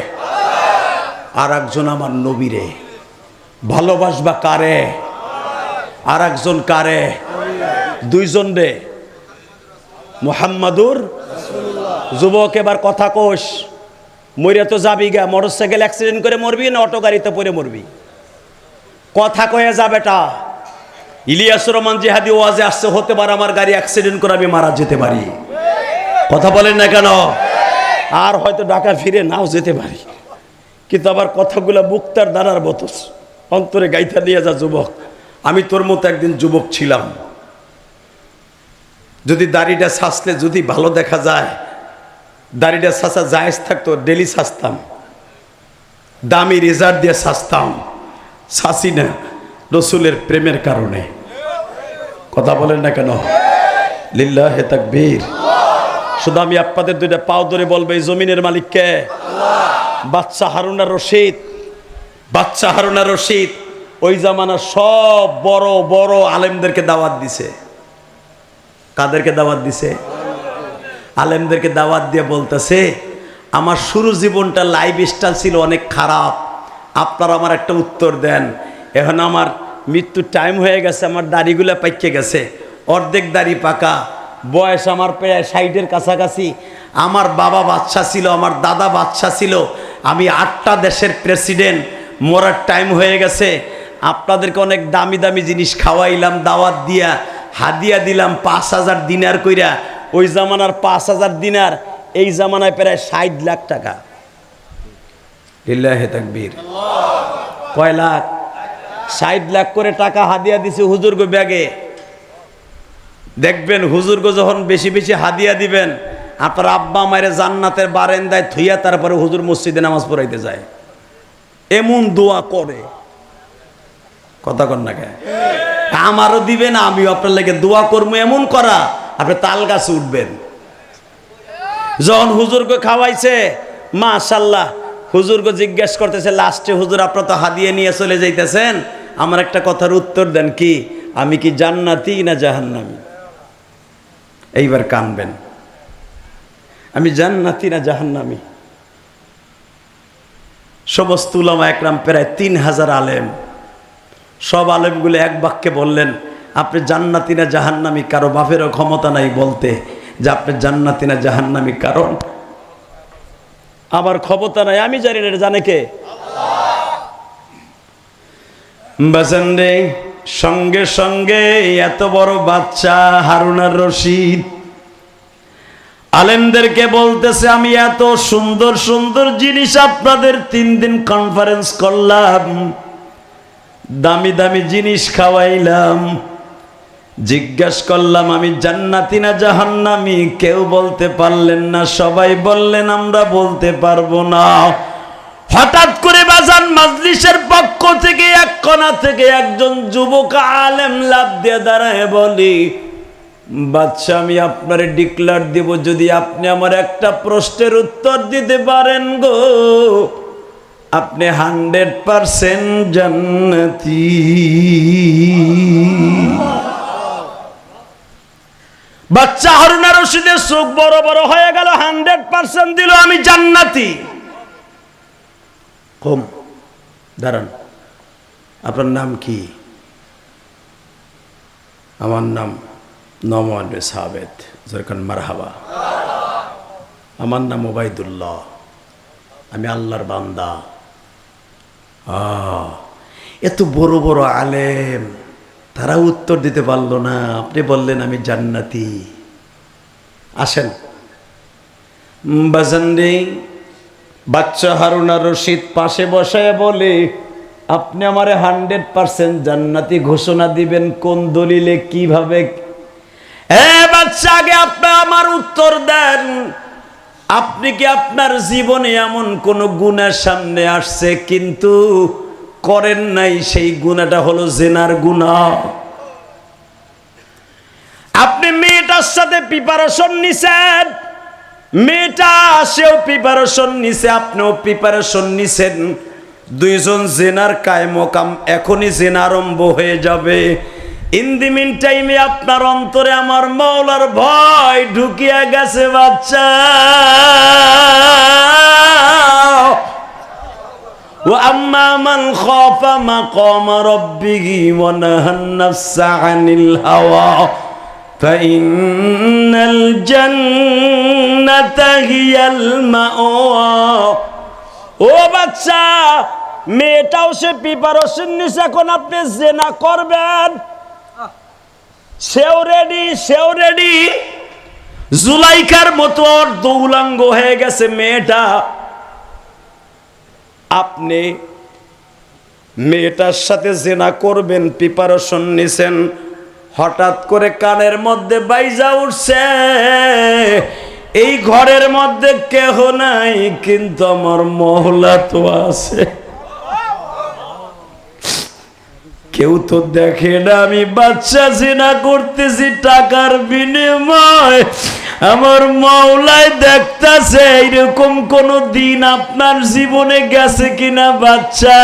আর একজন আমার নবীরে। ভালোবাসবা কারে? আর একজন কারে? দুইজন রে, মুহাম্মাদুর। যুবক এবার কথা কোষ, মরে তো যাবি গা, মোটরসাইকেল অ্যাক্সিডেন্ট করে মরবি না অটো গাড়িতে পড়ে মরবি? কথা কয়ে যা বেটা। ইলিয়াসুর রহমান জিহাদি ওয়াজে আসছে, হতে পারে আমার গাড়ি অ্যাক্সিডেন্ট করে আমি মারা যেতে পারি। কথা বলেন না কেন? আর হয়তো ঢাকা ফিরে নাও যেতে পারি, কিন্তু আবার কথাগুলো মুক্তার দ্বারার বতস অন্তরে গাইথা নিয়ে যা। যুবক, আমি তোর মতো একদিন যুবক ছিলাম। যদি দাড়িটা ছাঁচলে যদি ভালো দেখা যায়, দাড়িটা ছাঁচা জায়েজ থাকতো, ডেলি ছাঁচতাম, দামি রেজার্ট দিয়ে ছাঁচতাম। ছাঁচি না রসুলের প্রেমের কারণে। কথা বলেন না কেন? লিল্লাহে তাকবীর। শুধু আমি আপনাদের দুইটা পাও ধরে বলবো, এই জমিনের মালিক কে? বাদশা হারুন আর রশিদ। বাদশা হারুন আর রশিদ ওই জামানার সব বড় বড় আলেমদেরকে দাওয়াত দিছে। কাদেরকে দাওয়াত দিছে? আলেমদেরকে দাওয়াত দিয়ে বলতেছে, আমার শুরু জীবনটা লাইফ স্টাইল ছিল অনেক খারাপ, আপনারা আমার একটা উত্তর দেন। এখন আমার মৃত্যুর টাইম হয়ে গেছে, আমার দাড়িগুলো পাইকে গেছে, অর্ধেক দাড়ি পাকা, বয়স আমার প্রায় 60-এর কাছাকাছি। আমার বাবা বাদশা ছিল, আমার দাদা বাদশা ছিল, আমি 8টা দেশের প্রেসিডেন্ট, মরার টাইম হয়ে গেছে। আপনাদেরকে অনেক দামি দামি জিনিস খাওয়াইলাম, দাওয়াত দিয়া হাদিয়া দিলাম 5000 দিনার কইরা। ওই জামানার 5000 দিনার এই জামানায় প্রায় 60 লাখ টাকা। লিল্লাহে তাকবীর। কয় লাখ? 60 লাখ করে টাকা হাদিয়া দিছে হুজুরগো ব্যাগে। দেখবেন হুজুরগো যখন বেশি বেশি হাদিয়া দিবেন, আপনার আব্বা মায়ের জান্নাতের বারান্দায় থুইয়া তারপরে হুজুর মসজিদে নামাজ পড়াইতে যায়, এমন দোয়া করে। কথা কন না কে? আমারও দিবেন, আমিও আপনার লাগে দোয়া করবো, এমন করা আপনি তাল গাছে উঠবেন। যখন হুজুরকে খাওয়াইছে, মাশাআল্লাহ, হুজুরকে জিজ্ঞেস করতেছে লাস্টে, হুজুর আপনারা তো হাদিয়া নিয়ে চলে যাইতেছেন, আমার একটা কথার উত্তর দেন, কি আমি কি জান্নাতি না জাহান্নামী? এইবার কানবেন, আমি জান্নাতি না জাহান্নামী? সমস্ত উলামা একরাম প্রায় 3000 আলেম, সব আলেমগুলো এক বাক্যে বললেন, আপনি জান্নাতি না জাহান্নামী? কারো বাপেরও ক্ষমতা নাই বলতে যে আপনি জান্নাতি না জাহান্নামী, কারণ আমার ক্ষমতা নাই, আমি জানি না, জানে কে? বাজান রে, সঙ্গে সঙ্গে এত বড় বাচ্চা হারুন আর রশিদ আলেমদেরকে বলতেছে, আমি এত সুন্দর সুন্দর জিনিস আপনাদের 3 দিন কনফারেন্স করলাম, দামি দামি জিনিস খাওয়াইলাম, জিজ্ঞাসা করলাম আমি জান্নাতি না জাহান্নামী, কেউ বলতে পারলেন না, সবাই বললেন আমরা বলতে পারবো না। হঠাৎ করে বাজান মাজলিসের পক্ষ থেকে এক কোণা থেকে একজন যুবক আলেম লাফ দিয়ে দাঁড়ায় বলি, বাদশা আমি আপনারে ডিক্লার দেব, যদি আপনি আমার একটা প্রশ্নের উত্তর দিতে পারেন গো, আপনি 100% জান্নাতি। বাচ্চা হারুন আর রশিদের চোখ বড় বড় হয়ে গেল, 100% দিল আমি জান্নাতি। কম দাঁড়ান, আপনার নাম কি? আমার নাম নোমান বিন সাবিত। জরকান মারহাবা। আমার নাম ওবাইদুল্লাহ, আমি আল্লাহর বান্দা। এত বড় বড় আলেম, তারা উত্তর দিতে পারলো না। আপনি বললেন আমি জান্নাতি। আসেন বাজানরে, বাচ্চা হারুন আর রশিদ পাশে বসায় বলে, আপনি আমারে 100% জান্নাতি ঘোষণা দিবেন কোন দলিলে, কিভাবে? বাচ্চা, আগে আপনি আমার উত্তর দেন। আপনি কি আপনার জীবনে এমন কোন গুনাহ সামনে আসছে কিন্তু করেন নাই, সেই গুনাহটা হলো জিনার গুনাহ? আপনি মেয়েটার সাথে প্রিপারেশন নিছেন, মেয়েটা সেও প্রিপারেশন নিছে, আপনিও প্রিপারেশন নিছেন, দুইজন জেনার কায়মকাম, এখনই জেনা আরম্ভ হয়ে যাবে। ইন দি মিন টাইমে আপনার অন্তরে আমার মাওলার ভয় ঢুকিয়া গেছে বাচ্চা। ওয়া আম্মা মান খাফা মাকাম রাব্বিহি ওয়া নাহান নাফসা আনিল হাওয়া ফাইন্নাল জান্নাতা হিয়াল মাওয়া। ও বাচ্চা, মেয়েটাও সে প্রিপারেশন নিছে, এখন আপনি জেনা করবেন, সেও রেডি, সেও রেডি। জুলাইখার মতো দৌলাঙ্গ হয়ে গেছে মেয়েটা। আপনি মেয়েটার সাথে জেনা করবেন, প্রিপারেশন নিছেন, হঠাৎ করে কানের মধ্যে বাইজা উঠছে, এই ঘরের মধ্যে কেহ নাই কিন্তু আমার মহলা তো আছে। কেউ তো দেখে না আমি বাচ্চা জিনা করতেছি টাকার বিনিময়, আমার মাওলায় দেখতাছে। এইরকম কোন দিন আপনার জীবনে গেছে কিনা বাচ্চা?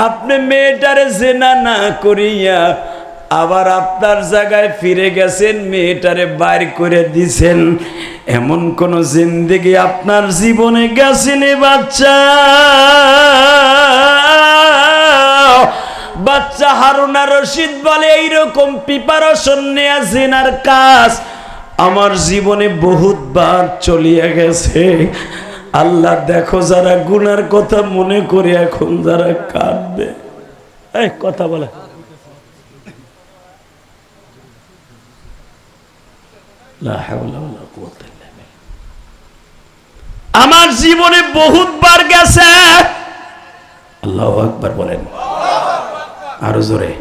আপনি মেয়েটারে জেনা না করিয়া আবার আপনার জায়গায় ফিরে গেছেন, মেয়েটারে বাইর করে দিছেন। এমন কোন জিন্দেগি আপনার জীবনে গেছেনি বাচ্চা? বাচ্চা হারুন আর রশিদ বলে, এইরকম প্রিপারেশন নেয়া জিনার কাজ আমার জীবনে বহুতবার চলিয়া গেছে। আল্লাহ দেখো, যারা গুনার কথা মনে করে এখন যারা কাঁদবে, এই কথা বলে, আমার জীবনে বহুতবার গেছে। আল্লাহু আকবার বলেন, আরো জোরে,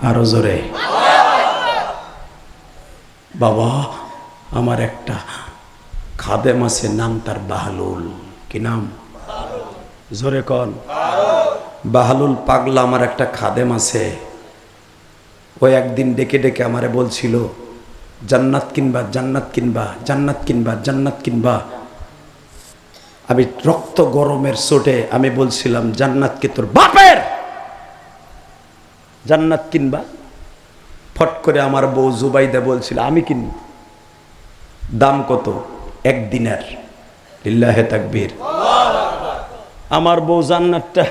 আরো জোরে। বাবা, আমার একটা খাদেম আছে, নাম তার বাহলুল। কি নাম? জোরে কন। বাহলুল পাগলা আমার একটা খাদেম আছে। ও একদিন ডেকে ডেকে আমারে বলছিল, জান্নাত কিনবা, জান্নাত কিনবা, জান্নাত কিনবা, জান্নাত কিনবা। আমি রক্ত গরমের চোটে আমি বলছিলাম, জান্নাত কি তোর বাপের? জান্নাত কিনবা? ফট করে আমার বউ জুবাইদা বলছিল, আমি কিনব। দাম কত? 1 দিনার। লিল্লাহে তাকবীর। আমার বউ জান্নাতটা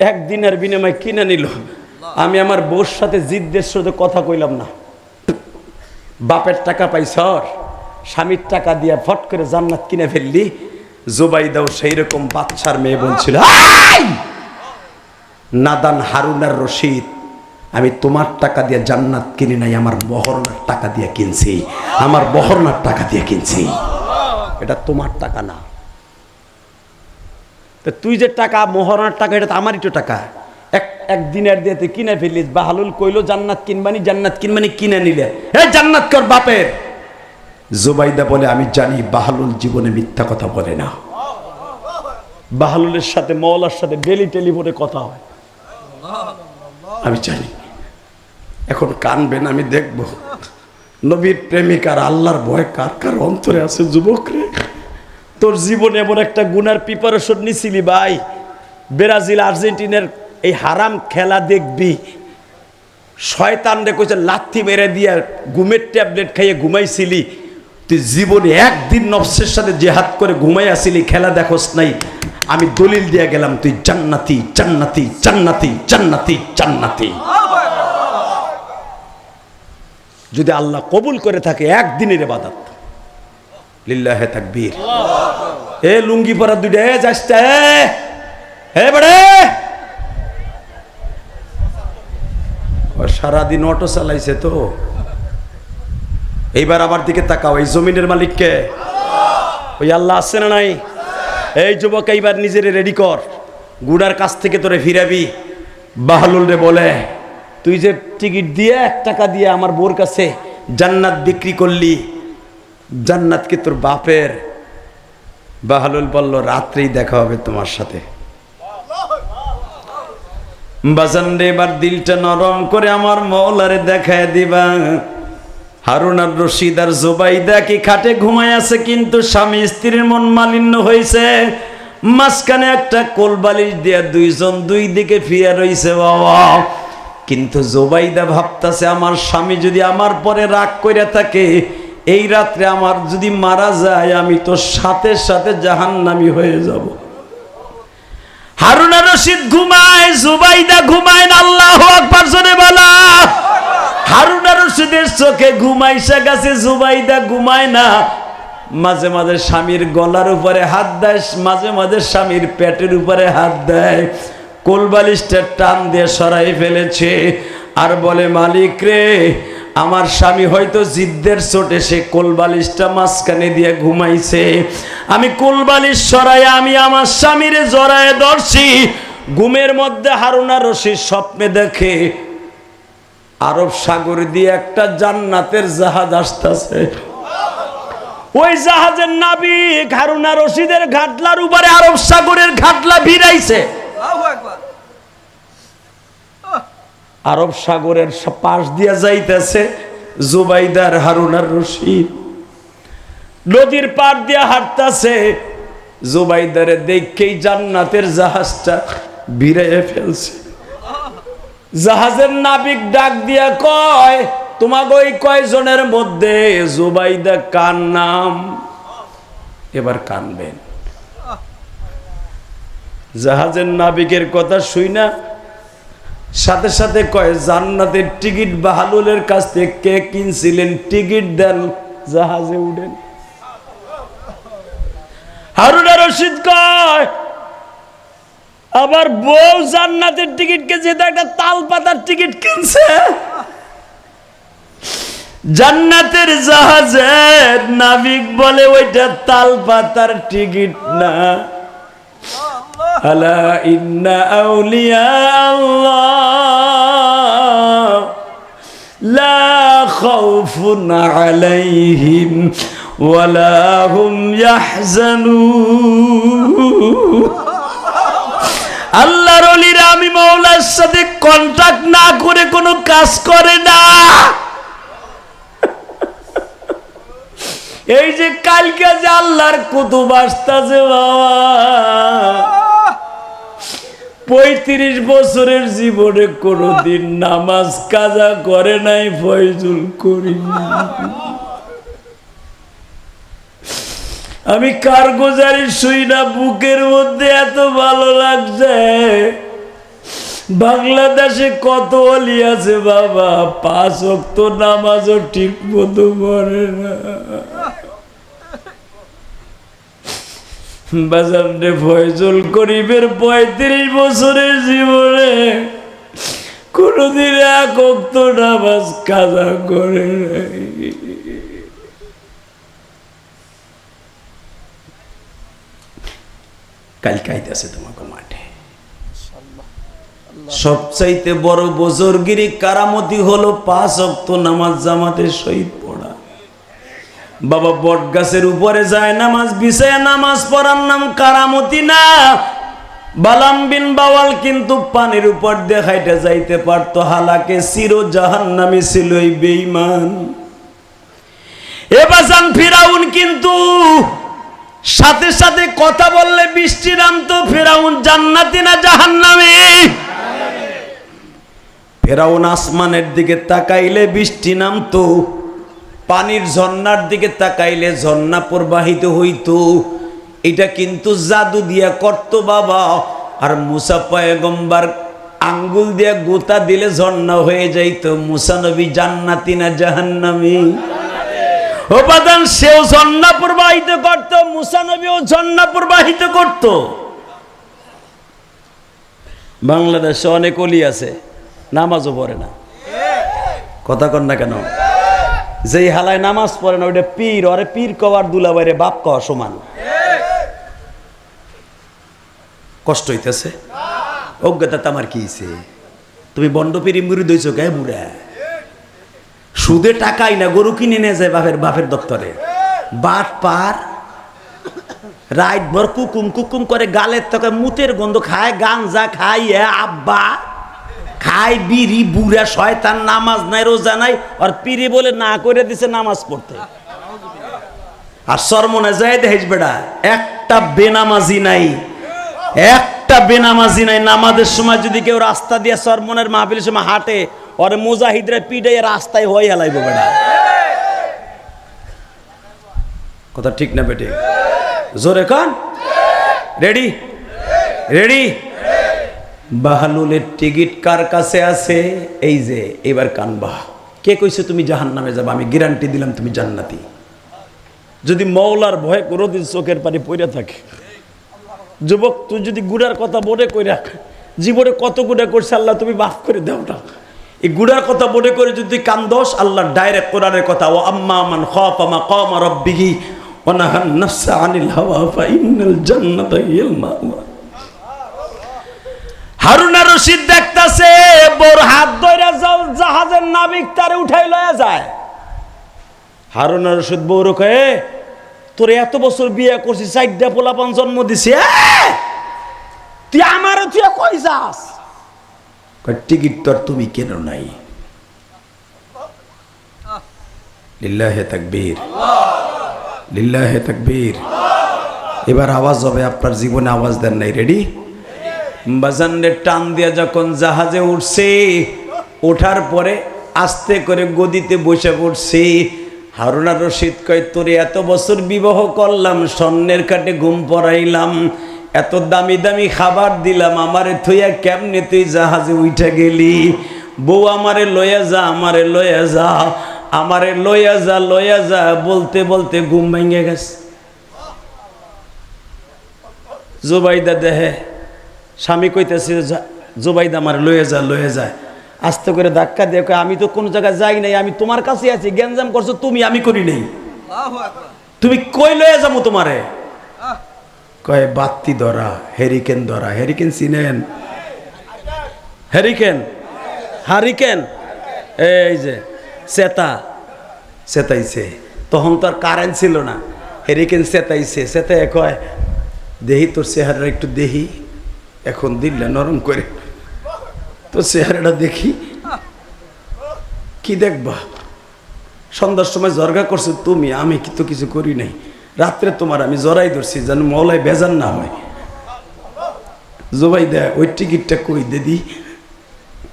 1 দিনের বিনিময়ে কিনে নিল। আমি আমার বউর সাথে জিদ্দের সাথে কথা কইলাম না। বাপের টাকা পাইছ, স্বামীর টাকা দিয়ে ফট করে জান্নাত কিনে ফেললি। জুবাইদাও সেই রকম বাচ্চার মেয়ে বলছিল, নাদান হারুন আর রশিদ, আমি তোমার টাকা দিয়ে জান্নাত কিনি নাই, আমার মহরনার টাকা দিয়ে কিনছি, আমার মহরনার টাকা দিয়ে কিনছি, এটা তোমার টাকা না। তো তুই যে টাকা মহরনার টাকা, এটা তো আমারই তো টাকা। এক দিনের দিয়ে তুই কিনে ফেলিস। বাহলুল কইলো, জান্নাত কিনবানি, জান্নাত কিনবানি, কিনে নিলে। জান্নাত কর বাপের। জুবাইদা বলে, আমি জানি বাহলুল জীবনে মিথ্যা কথা বলে না। বাহলুলের সাথে মওলার সাথে ডেলি টেলিফোনে কথা হয়, আমি জানি। এখন কানবেন, আমি দেখব নবীর প্রেমিকার আল্লাহর ভয় কার কার অন্তরে আছে। যুবক রে, তোর জীবনে এমন একটা গুনার প্রিপারেশন নিছিলি ভাই, ব্রাজিল আর্জেন্টিনার এই হারাম খেলা দেখবি, শয়তান রে কইছে লাথি মেরে দিয়া ঘুমের ট্যাবলেট খাইয়ে ঘুমাইছিলি। তুই জীবনে একদিন নফসের সাথে জেহাদ করে ঘুমাই আসিলি, খেলা দেখোস নাই। আমি দলিল দিয়ে গেলাম, তুই জান্নাতি, জান্নাতি, জান্নাতি, জান্নাতি, জান্নাতি। যদি আল্লাহ কবুল করে থাকে একদিনের ইবাদত। লিল্লাহে তাকবীর। লুঙ্গি পরা দুইটা, যাস হে বড়ে, সারাদিন অটো চালাইছে তো। এইবার আমার দিকে তাকাও, এই জমিনের মালিককে? ওই আল্লাহ আছে না নাই? এই যুবক, এইবার নিজেরে রেডি কর, গুড়ার কাছ থেকে তোরে ফিরাবি। বাহলুল রে বলে, তুই যে টিকিট দিয়ে 1 টাকা দিয়ে আমার বোর কাছে জান্নাত বিক্রি করলি, জান্নাত কি তোর বাপের? বাহলুল বলল, রাত্রেই দেখা হবে তোমার সাথে। বাজান রে, এবার দিলটা নরম করে আমার মওলারে দেখায় দিবা। হারুন আর রশিদ আর জুবাইদা কি খাটে ঘুমায় আছে, কিন্তু স্বামী স্ত্রীর মন মালিন্য হয়েছে। মাঝখানে একটা কোলবালিশ দিয়া দুইজন দুই দিকে ফিরে রইছে বাবা। কিন্তু জুবাইদা ভাবতাছে, আমার স্বামী যদি আমার পরে রাগ কইরা থাকে, এই রাত্রে আমার যদি মারা যায়, আমি তো সাথে সাথে জাহান্নামী হয়ে যাব। হারুন আর রশিদ ঘুমায়, জুবাইদা ঘুমায় না। আল্লাহু আকবার জোরে বলা। হারুন আর রশিদের চোখে ঘুমাইসা গেছে, জুবাইদা ঘুমায় না। মাঝে মাঝে স্বামীর গলার উপরে হাত দেয়, মাঝে মাঝে স্বামীর পেটের উপরে হাত দেয়। কোলবালিশটা টান দিয়ে সরাই ফেলেছে আর বলে, মালিক রে, আমার স্বামী হয়তো জিদ্দের চোটে সে কোলবালিশটা মাঝখানে দিয়ে ঘুমাইছে। আমি কোলবালিশ সরাই আমি আমার স্বামীরে জড়ায় ধরছি। ঘুমের মধ্যে হারুন আর রশিদ স্বপ্নে দেখে আরব সাগর দিয়ে একটা জান্নাতের জাহাজ আসতেছে। ওই জাহাজের নাবিক হারুন আর রশিদের ঘাটলার উপরে আরব সাগরের ঘাটলা ভিড়াইছে। আরব সাগরের পাশ দিয়ে যাইতেছে জুবাইদার হারুন আর রশিদ, নদীর পার দিয়ে হাঁটতেছে। জুবাইদারে দেখেই জান্নাতের জাহাজটা ভিড়াইয়া ফেলছে। জাহাজের নাবিক ডাক দিয়া কয়, তোমাকে ওই কয়জনের মধ্যে জুবাইদা কার নাম? এবার কানবেন। জাহাজের নাবিকের কথা শুই না, সাথে সাথে কয়, জান্নাতের টিকিট বাহলুলের কাছ থেকে কে কিনছিলেন, টিকিট দেন, জাহাজে উঠেন। হারুন আর রশিদ কয়, আবার বউ জান্নাতের টিকিটকে যেটা একটা তাল পাতার টিকিট কিনছে। জান্নাতের জাহাজের নাবিক বলে, ওইটা তাল পাতার টিকিট না। আলা ইন্না আউলিয়া আল্লাহ লা খাউফুন আলাইহিম ওয়ালা হুম ইয়াহজানুন। আল্লাহর ওলিরা আমি মাওলার সাথে কন্টাক্ট না করে কোনো কাজ করে না। এই যে কালকে যে আল্লাহর কুতুব আসতেছে বাবা, 35 বছরের জীবনে কোনোদিন নামাজ কাজা করে নাই ফয়জুল করিম। আমি কারগুজারি শুই না, বুকের মধ্যে এত ভালো লাগছে। বাংলাদেশে কত ওলি আছে বাবা, 5 ওয়াক্ত নামাজও ঠিক মতো পড়ে না। বাজারে ফয়জুল করিমের 35 বছরের জীবনে কোনদিন 1 ওয়াক্ত নামাজ কাজা করে নাই। কালকে আইতেছে তোমাকে মাঠে। সবচাইতে বড় বুজুর্গিরি কারামতি হলো 5 ওয়াক্ত নামাজ জামাতের সহিত পড়া। বাবা বট গাছের উপরে যায় নামাজ বিছায় নামাজ পড়ার নাম কারামতি না। বালাম বিন বাওয়াল কিন্তু পানির উপর দিয়ে হাইটে যাইতে পারতো, হালাকে চির জাহান্নামী ছিল এই বেঈমান। এবাজান ফিরাউন কিন্তু সাথে সাথে কথা বললে বৃষ্টি নামতো। ফিরাউন জান্নাতি না জাহান্নামী? ফিরাউন আসমানের দিকে তাকাইলে বৃষ্টি নামতো, পানির ঝর্ণার দিকে তাকাইলে ঝর্ণা প্রবাহিত হইতো। এটা কিন্তু জাদু দিয়া করত বাবা। আর মুসা পয়গম্বর আঙ্গুল দিয়া গোতা দিলে ঝর্ণা হয়ে যাইতো। মুসা নবী জান্নাতি না জাহান্নামী? উপাদান সেও ঝর্ণা প্রবাহিত করত, মুসা নবীও ঝর্ণা প্রবাহিত করত। বাংলাদেশে অনেক ওলি আছে, নামাজও পড়ে না। কথা কন না কেন? যেই হালায় নামাজ পড়ে না ওইটা পীর, ওরে পীর কওয়ার দুলাভাইরে বাপ কওয়া সমান। কষ্ট হইতেছে? অজ্ঞতা আমার কি হইছে? তুমি বন্ড পীরি মুড়ি দইছো কে বুড়া? সুদে টাকাই না গরু কিনে নিয়ে যায় বাপের দপ্তরে। বাট পার রাইট ভর কুকুম কুকুম করে গালের থেকে মুতের গন্ধ খায়, গাঞ্জা খাই, আব্বা খায়, বিড়ি, বুড়া শয়তান, নামাজ নাই রোজা নাই, আর পীরি বলে না করে দিছে নামাজ পড়তে। আর সরমনে যায় দেখিস বেটা একটা বেনামাজি নাই, একটা বেনামাজি নাই। নামাজের সময় যদি কেউ রাস্তা দিয়ে সরমনের মাহফিলের সময় হাঁটে, ওর মুজাহিদরা পিটাইয়া রাস্তায় হয়ে হেলাইব বেটা। কথা ঠিক না বেটে? জোরে কান। Ready ready. বাহালুলের টিকিট কার কাছে আছে? এই যে এবার কানবা। কে কইছে তুমি জাহান্নামে যাবে? আমি গ্যারান্টি দিলাম তুমি জান্নাতি। যদি মওলার ভয় কোনোদিন চোখের পানি পড়ে থাকে। যুবক, তুই যদি গুড়ার কথা মনে করে রাখ, জীবনে কত গুণা করছে আল্লাহ তুমি মাফ করে দাও না। এই গুড়ার কথা মনে করে যদি কান্দোস, আল্লাহ ডাইরেক্ট কোরআনের কথা, ও আম্মা মান খাফা মাকামা রাব্বিহি ওয়া নাহান নাফসা আনিল হাওয়া ফাইন্নাল জান্নাতা হিয়াল মাওয়া। হারুন আর রশিদ দেখতাছে বোর হাত ধইরা জাহাজের নাবিক তারে উঠাই লয়া যায়। হারুন আর রশিদ বউর কয়ে, তোর এত বছর বিয়ে করছিস, 4টা পোলাপান জন্ম দিছি, তুই আমার তুই কই যাস? টিকিট তোর তুমি কেন নাই? লিল্লাহে তাকবীর, লিল্লাহে তাকবীর। এবার আওয়াজ হবে, আপনার জীবনে আওয়াজ দেন নাই। রেডি? বাজানরে টান দিয়া যখন জাহাজে উঠছে, ওঠার পরে আস্তে করে গদিতে বসে পড়ছে। হারুন আর রশিদ কয়, তোরে এত বছর বিবাহ করলাম, স্বর্ণের কাটে ঘুম পড়াইলাম, এত দামি দামি খাবার দিলাম, আমারে থইয়া কেমনে তুই জাহাজে উঠে গেলি? বউ আমারে লইয়া যা, আমারে লইয়া যা, আমারে লইয়া যা, লইয়া যা বলতে বলতে ঘুম ভেঙে গেছে। জুবাইদা দেহে স্বামী কইতেছে, জুবাইদা আমারে লইয়া যা, লইয়া যায়। আস্তে করে ধাক্কা দিয়ে কয়, আমি তো কোনো জায়গায় যাই নাই, আমি তোমার কাছে আছি, গ্যাঞ্জাম করছো তুমি, আমি করি নাই। তুমি কই লইয়া যাবো তোমারে? কয় বাতি ধরা, হেরিকেন ধরা। হেরিকেন চিনেন? হেরিকেন, হারিকেন, এই যে চেতা, চেতাইছে। তখন তো আর কারেন্ট ছিল না, হেরিকেন চেতাইছে। চেতাই কয়, দেহি তোর চেহারা একটু দেহি, এখন দিল্লা নরম করে তোর চেহারাটা দেখি। কি দেখবা? সন্ধ্যার সময় জর্গা করছো তুমি, আমি তো কিছু করি নাই। রাত্রে তোমার আমি জড়াই ধরছি যেন মওলায় বেজান না হয়। জবাই দেয়, ওই টিকিটটা কই দিদি?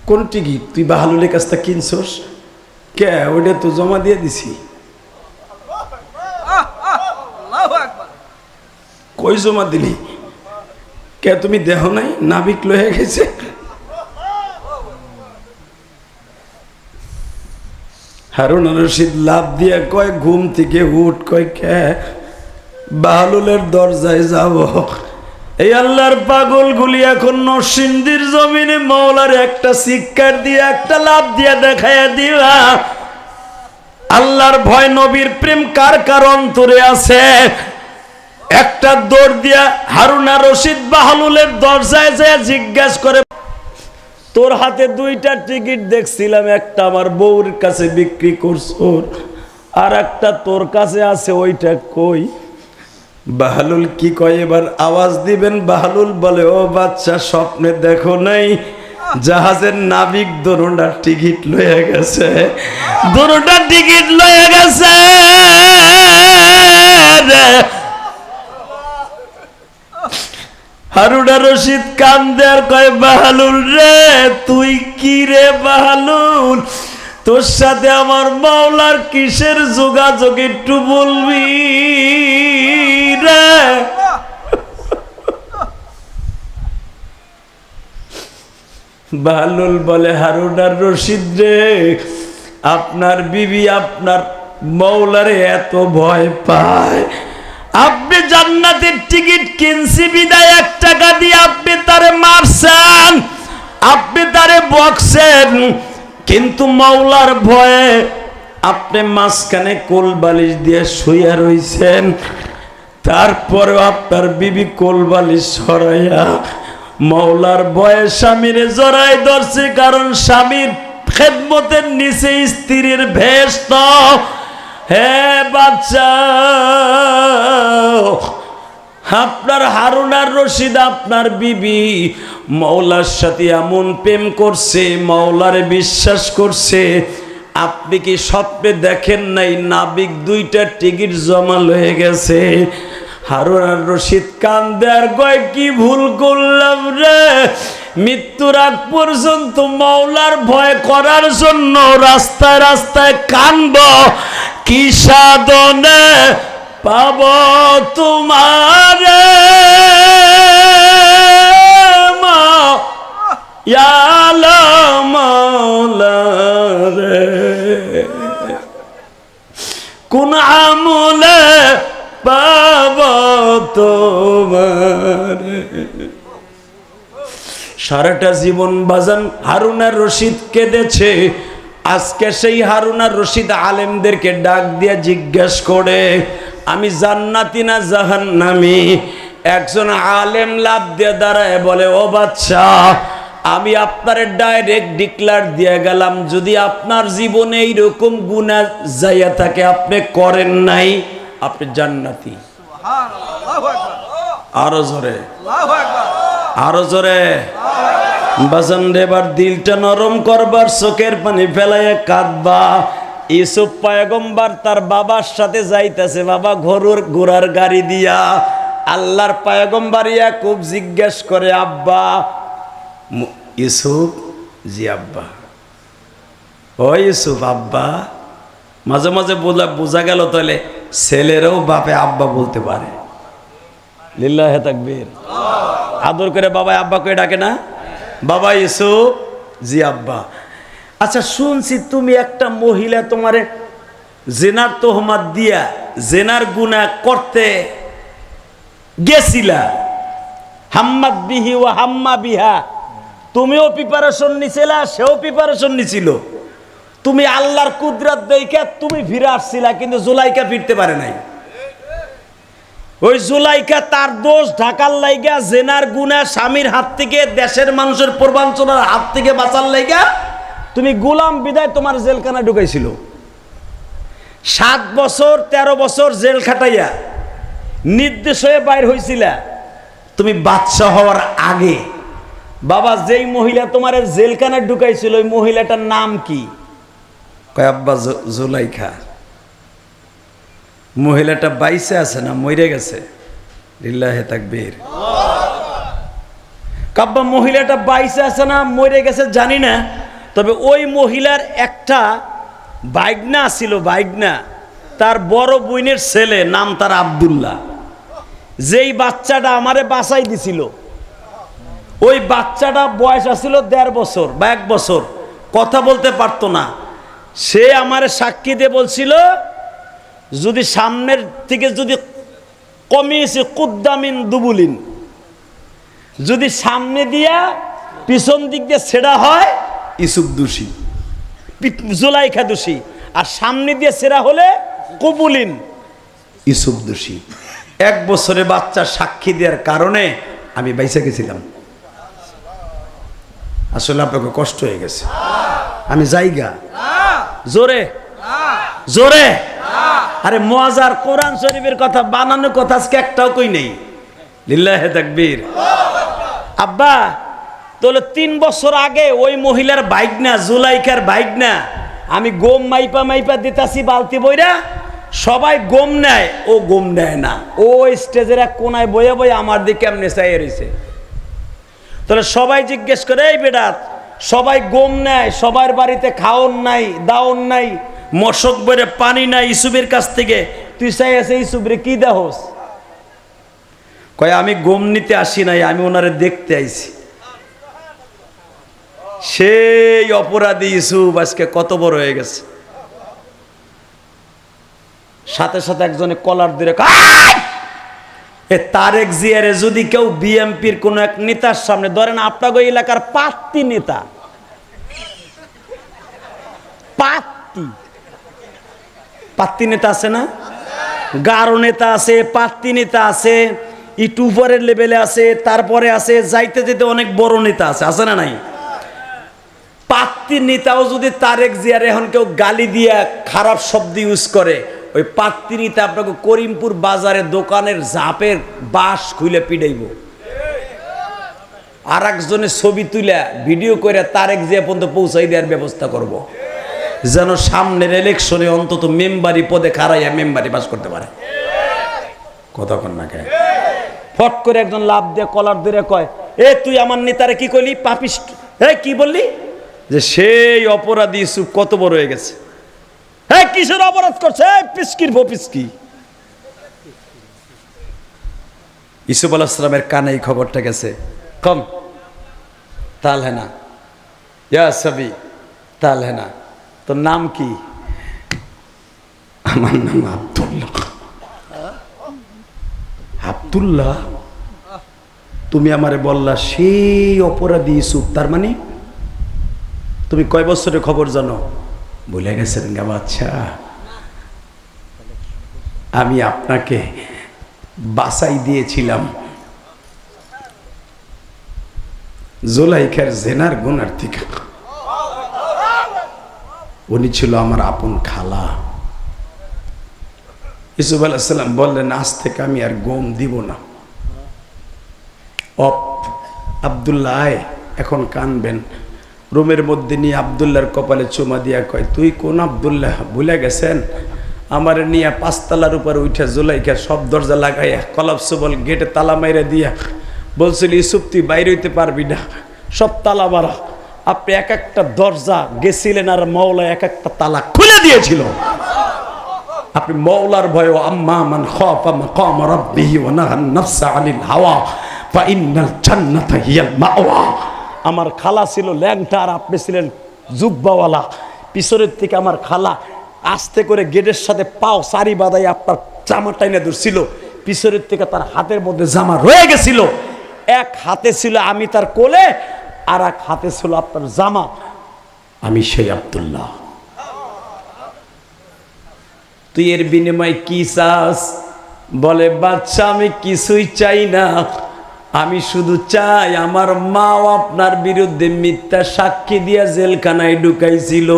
কোন টিকিট? তুই বাহালুলের কাছটা কিনছস? কে? ওইটা তো জমা দিয়ে দিছি। কই জমা দিলি? কে তুমি দেহ নাই? নাবিক লয়ে গেছে। হারুন আর রশিদ লাভ দিয়ে কয়, ঘুম থেকে উঠ। কয় কে? বাহালুলের দরজায় যাব। এই আল্লাহর পাগল গুলি এখন নরসিংদীর জমিনে মওলার একটা শিক্ষার দিয়ে একটা লাভ দিয়ে দেখাইয়া দিবা। আল্লাহর ভয়, নবীর প্রেম কার কার অন্তরে আছে? একটা দৌড় দিয়া হারুন আর রশিদ বাহালুলের দরজায় যায় জিজ্ঞাসা করে, তোর হাতে 2টা টিকিট দেখছিলাম, একটা আমার বউর কাছে বিক্রি করছো, আর একটা তোর কাছে আছে, ওইটা কই? বাহালুল কি কয়? এবার আওয়াজ দিবেন। বাহালুল বলে, ও বাচ্চা, স্বপ্নে দেখো নাই, জাহাজের নাবিক দোনোটা টিকিট লয়ে গেছে, দোনোটা টিকিট লয়ে গেছে। হারুন আর রশিদ কান্দে আর কয়, বাহালুল রে, তুই কি রে বাহালুল? তোর সাথে আমার মাওলার কিসের যোগাযোগ একটু বলবি রে? বাহালুল বলে, হারুন আর রশিদ রে, আপনার বিবি আপনার মাওলারে এত ভয় পায়, আপনি জান্নাতের টিকিট কিনছি বিদায় 1 টাকা দিয়ে আপনি তারে মারছেন, আপনি তারে বকছেন, কিন্তু মাওলার ভয়ে আপনি মাঝখানে কোল বালিশ দিয়ে শুয়ে রইছেন, তারপরেও আপনার বিবি কোল বালিশ সরাইয়া মাওলার ভয়ে স্বামীরে জড়াই ধরছে, কারণ স্বামীর খেদমতের নিচে স্ত্রীর ভেষ তো। হে বাচ্চা, আপনার হারুন আর রশিদ আপনার বিবি মাওলার সাথে এমন প্রেম করছে, মাওলারে বিশ্বাস করছে, আপনি কি স্বপ্নে দেখেন নাই নাবিক দুইটা টিকিট জমা হয়ে গেছে? হারুন আর রশিদ কান্দে আর কয়, কি ভুল করলাম রে, মৃত্যুর আগ পর্যন্ত মাওলার ভয় করার জন্য রাস্তায় রাস্তায় কানব, কি সাধনে পাব তোমারে মাওলা রে, কোন আমলে পাব তোমারে। সারাটা জীবন বাজান হারুন আর রশিদ কেঁদেছে। আজকে সেই হারুন আর রশিদ আলেমদেরকে ডাক দিয়ে জিজ্ঞেস করে, আমি জান্নাতি না জাহান্নামী? একজন আলেম লাভ দিয়ে দাঁড়ায় বলে, ও বাচ্চা, আমি আপনার ডাইরেক্ট ডিক্লার দিয়ে গেলাম, যদি আপনার জীবনে এইরকম গুনাহ যাইয়া থাকে, আপনি করেন নাই, আপনি জান্নাতি। আরো জোরে, আরো জোরে বাজান রে, এবার দিলটা নরম করবার, চোখের পানি ফেলাইয়া কাঁদবা। ইউসুফ পয়গম্বর তার বাবার সাথে যাইতেছে, বাবা ঘোড়ার গাড়ি দিয়া। আল্লাহর পয়গম্বর ইয়াকুব জিজ্ঞেস করে, আব্বা? ইউসুফ, জি আব্বা। ও ইউসুফ, আব্বা? মাঝে মাঝে বোঝা গেল তাহলে ছেলেরাও বাপে আব্বা বলতে পারে। লিল্লাহে তাকবীর। আদর করে বাবা আব্বা করে ডাকে না? বাবা ইউসুফ, জি আব্বা। আচ্ছা, শুনছি তুমি একটা মহিলা তোমারে জেনার তোহমাত দিয়া জেনার গুনাহ করতে গেছিলা, হাম্মাদ বিহি ওয়া হাম্মা বিহা। তুমিও প্রিপারেশন নিছিলা, সেও প্রিপারেশন নিছিল। তুমি আল্লাহর কুদরত দেখে তুমি ফিরে আসছিলা, কিন্তু জুলাইকা ফিরতে পারে নাই। ওই জুলাইকা তার দোষ ঢাকার লাইগা, জেনার গুনাহ স্বামীর হাত থেকে, দেশের মানুষের প্রবাঞ্চনার হাত থেকে বাঁচার লাইগা তুমি গোলাম বিদায় তোমার জেলখানা ঢুকাইছিল। 7 বছর 13 বছর জেল খাটাইয়া নির্দেশ হয়ে বাইর হয়েছিলা তুমি বাদশা হওয়ার আগে। বাবা, যেই মহিলা তোমার জেলখানায় ঢুকাইছিল, ওই মহিলাটার নাম কি? কয় আব্বা, জুলাইখা। মহিলাটা বাইসে আছে না মরে গেছে? লিল্লাহে তাকবীর। কাব্বা, মহিলাটা বাইসে আছে না মরে গেছে জানি না, তবে ওই মহিলার একটা বাইগনা ছিল, বাইগনা, তার বড় বোনের ছেলে, নাম তার আব্দুল্লাহ। যেই বাচ্চাটা আমারে বাঁচাই দিছিল, ওই বাচ্চাটা বয়স আছিল 1.5 বছর বা 1 বছর, কথা বলতে পারতো না। সে আমারে সাক্ষী দিয়ে বলছিল, যদি সামনের থেকে যদি কমিয়েছে কুদ্দামিন দুবুলিন, যদি সামনে দিয়া পিছন দিক দিয়ে ছেড়া হয় ইউসুফ দোষী, জুলাইখা দোষী, আর সামনে দিয়ে ছেড়া হলে কবুলিন ইউসুফ দোষী। 1 বছরে বাচ্চা সাক্ষী দেওয়ার কারণে আমি বাইসে গেছিলাম। আসলে আপনাকে কষ্ট হয়ে গেছে, আমি যাইগা। জোরে জোরে। আরে মজার কোরআন শরীফের কথা, বানানো কথা আজকে একটাও কই নেই। লিল্লাহে তাকবীর। আব্বা, তাহলে 3 বছর আগে ওই মহিলার বাইগনা, জুলাইখার বাইগনা, আমি গম মাইপা মাইপা দিতাছি বালতি বইরা, সবাই গম নেয়, ও গম নেয় না। ও স্টেজের এক কোনায় বয়ে বয়ে আমার দিকে এমনি চাইয়ে রয়েছে। তাহলে সবাই জিজ্ঞেস করে, এই বেটা, সবাই গম নেয়, সবার বাড়িতে খাওন নাই, দাওন নাই, মশক বইরে পানি নাই ইসুবের কাছ থেকে, তুই চাই আছে ইসুবরে কি দেহস? কয়, আমি গম নিতে আসি নাই, আমি ওনারে দেখতে আইছি। সেই অপরাধী ইসুব আজকে কত বড় হয়ে গেছে। সাথে সাথে একজনে কলার দিয়ে, এ তারেক জিয়ারে যদি কেউ বিএমপির কোন এক নেতার সামনে ধরেন, আপনাকে এলাকার 5টি নেতা, পাত্তি পাত্তি নেতা আছে না, গারো নেতা আছে, পাত্তি নেতা আছে, একটু উপরের লেভেলে আছে, তারপরে আছে যাইতে যেতে অনেক বড় নেতা আছে না নাই? পাত্তি নেতাও যদি তারেক জিয়ার এখন কেউ গালি দিয়া খারাপ শব্দ ইউজ করে, ওই পাত্তি নেতা আপনাকে করিমপুর বাজারে দোকানের ঝাপের বাঁশ খুলে পিটাইব। আর একজনের ছবি তুলে ভিডিও করে তারেক জিয়া পর্যন্ত পৌঁছাই দেওয়ার ব্যবস্থা করব, যেন সামনের ইলেকশনে অন্তত মেম্বারি পদে খারাইয়া মেম্বারি পাস করতে পারে। কতক্ষণ না কে ফট করে একজন লাভ দিয়ে কলার ধরে কয়, এ তুই আমার নেতারে কি কইলি পাপিষ্ট, কি বললি? যে সেই অপরাধী ইউসুফ কত বড় হয়ে গেছে, কিসের অপরাধ করছে? পিসকির পিসকি। ইউসুফ আলাইহিস সালামের কানে এই খবরটা গেছে, কম তাল হেনা ইয়া সাবি তাল হেনা, তোর নাম কি? আমার নাম আব্দুল্লাহ। আব্দুল্লাহ, তুমি আমারে বললা সেই অপরাধী ইউসুফ, তার মানে তুমি কয় বছরের খবর জানো? ভুলে গেছেন গা বাচ্চা, আমি আপনাকে বাঁচাই দিয়েছিলাম জুলাইখার জেনার গুনার থেকে। উনি ছিল আমার আপন খালা। ইউসুফ আলাইহিস সালাম বললেন, আজ থেকে আমি আর গম দিব না। আব্দুল্লাহ আয়, এখন কানবেন। রুমের মধ্যে নিয়ে আব্দুল্লাহর কপালে চুমা দিয়া কয়, তুই কোন আব্দুল্লাহ? ভুলে গেছেন? আমার নিয়ে 5 তলার উপরে উঠে জুলাইখা সব দরজা লাগাইয়া কলাপসবল গেটে তালা মাইরা দিয়া বলছিল, ইউসুফ তুই বাইরে হইতে পারবি না, সব তালা মারা। আপনি এক একটা দরজা গেছিলেন আর মওলা এক একটা তালা খুলে দিয়েছিল। আপনি মওলার ভয়ে আম্মা মান খাফা মাকাম রাব্বিহি ওয়া নাহান নাফসা আনিল হাওয়া ফা ইন্নাল জান্নাতা হিয়াল মাওয়া। আমার খালা ছিল ল্যাংটা আর আপনি ছিলেন জুব্বাওয়ালা। পিছনের থেকে আমার খালা আস্তে করে গেটের সাথে পাও সারি বাঁধাই আপনার জামা টাইনে ধরছিল। পিছনের থেকে তার হাতের মধ্যে জামা রয়ে গেছিল। এক হাতে ছিল আমি তার কোলে, আর এক হাতে ছিল আপনার জামা। আমি সেই আব্দুল্লাহ। তুই এর বিনিময়ে কি চাস? বলে, বাচ্চা আমি কিছুই চাই না, আমি শুধু চাই আমার মাও আপনার বিরুদ্ধে মিথ্যা সাক্ষী দিয়া জেলখানায় ঢুকাইছিল।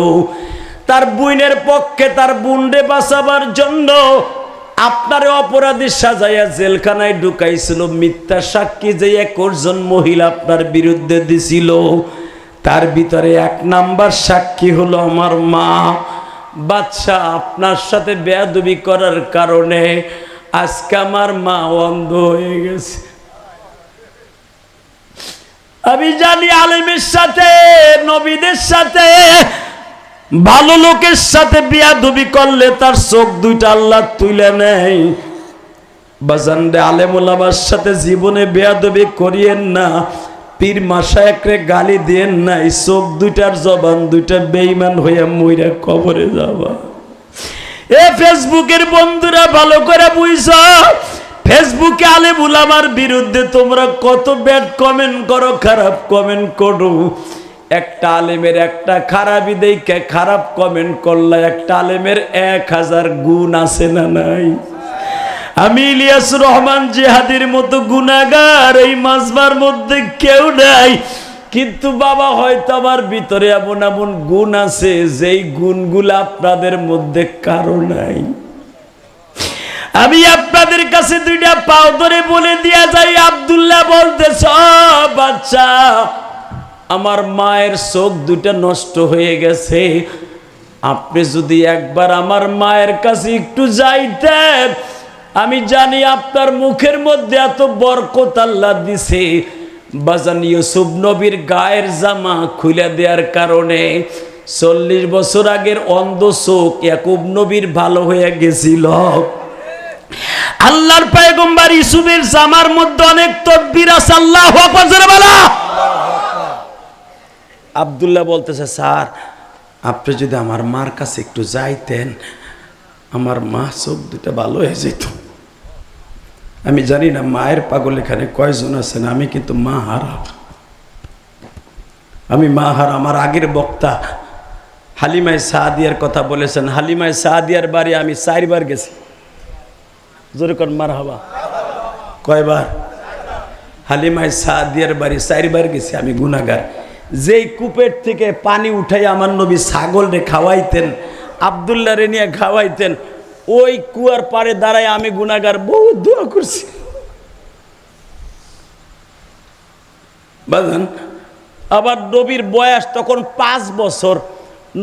তার বোনের পক্ষে তার বোনরে বাঁচাবার জন্য আপনারে অপরাধী সাজাইয়া জেলখানায় ঢুকাইছিল। মিথ্যা সাক্ষী যে 21 জন মহিলা আপনার বিরুদ্ধে দিছিল, তার ভিতরে 1 নাম্বার সাক্ষী হলো আমার মা। বাচ্চা, আপনার সাথে বেয়াদবি করার কারণে আজকে আমার মা অন্ধ হয়ে গেছে। আমি জানি আলেমের সাথে, নবীদের সাথে, ভালো লোকের সাথে বেয়াদবি করলে তার চোখ দুইটা আল্লাহ তুলে নেয়। বাজানরে, আলেম ওলামার সাথে জীবনে বেয়াদবি করিয়েন না, পীর মাশায়েখরে গালি দিয়েন না। এই চোখ দুইটার জবান দুইটা বেঈমান হয়ে মইরা কবরে যাবা। এ ফেসবুকের বন্ধুরা ভালো করে বুঝছো, ফেসবুকে আলেম ওলামার বিরুদ্ধে তোমরা কত ব্যাড কমেন্ট করো, খারাপ কমেন্ট করো। একটা আলেমের একটা খারাপই দেখে খারাপ কমেন্ট করলে একটা আলেমের 1000 গুণ আছে না নাই? আমি ইলিয়াস রহমান জিহাদির মতো গুনাহগার এই মাজবার মধ্যে কেউ নাই, কিন্তু বাবা হয়তো আমার ভিতরে এমন এমন গুণ আছে যেই গুণগুলো আপনাদের মধ্যে কারো নাই। আমি আপনাদের কাছে 2টা পাও ধরে বলে দিয়া যাই, আব্দুল্লাহ বলতেছ, বাচ্চা আমার মায়ের চোখ দুটা নষ্ট হয়ে গেছে। আপনি যদি একবার আমার মায়ের কাছে একটু যাইতেন, আমি জানি আপনার মুখের মধ্যে এত বরকত আল্লাহ দিছে। বাজান, ইউসুফ নবীর গায়ের জামা খুলে দেওয়ার কারণে 40 বছর আগের অন্ধ চোখ ইয়াকুব নবীর ভালো হয়ে গেছিল। আল্লাহর পয়গম্বর ইউসুফের জামার মধ্যে অনেক তকবীর আছে। আল্লাহু আকবার জোরে বলো। আব্দুল্লাহ বলতেছে, স্যার আপনি যদি আমার মার কাছে একটু যাইতেন, আমার মা চোখ দুটা ভালো হয়ে যেত। আমি জানি না মায়ের পাগল এখানে কয়জন আছেন, আমি কিন্তু মা হারা। আমি মা হারা। আমার আগের বক্তা হালিমায় সাদিয়ার কথা বলেছেন। হালিমায় সাদিয়ার বাড়ি আমি 4 বার গেছি। জোরে কোন মারহাবা। কয়বার? হালিমায় সাদিয়ার বাড়ি 4 বার গেছি আমি, গুনাহগার। যেই কূপের থেকে পানি উঠাই আমার নবী ছাগল রে খাওয়াইতেন, আব্দুল্লাহ রে নিয়ে খাওয়াইতেন, ওই কুয়ার পাড়ে দাঁড়ায় আমি গুনাহগার বহু দোয়া করছি। বুঝলেন? আবার নবীর বয়স তখন 5 বছর।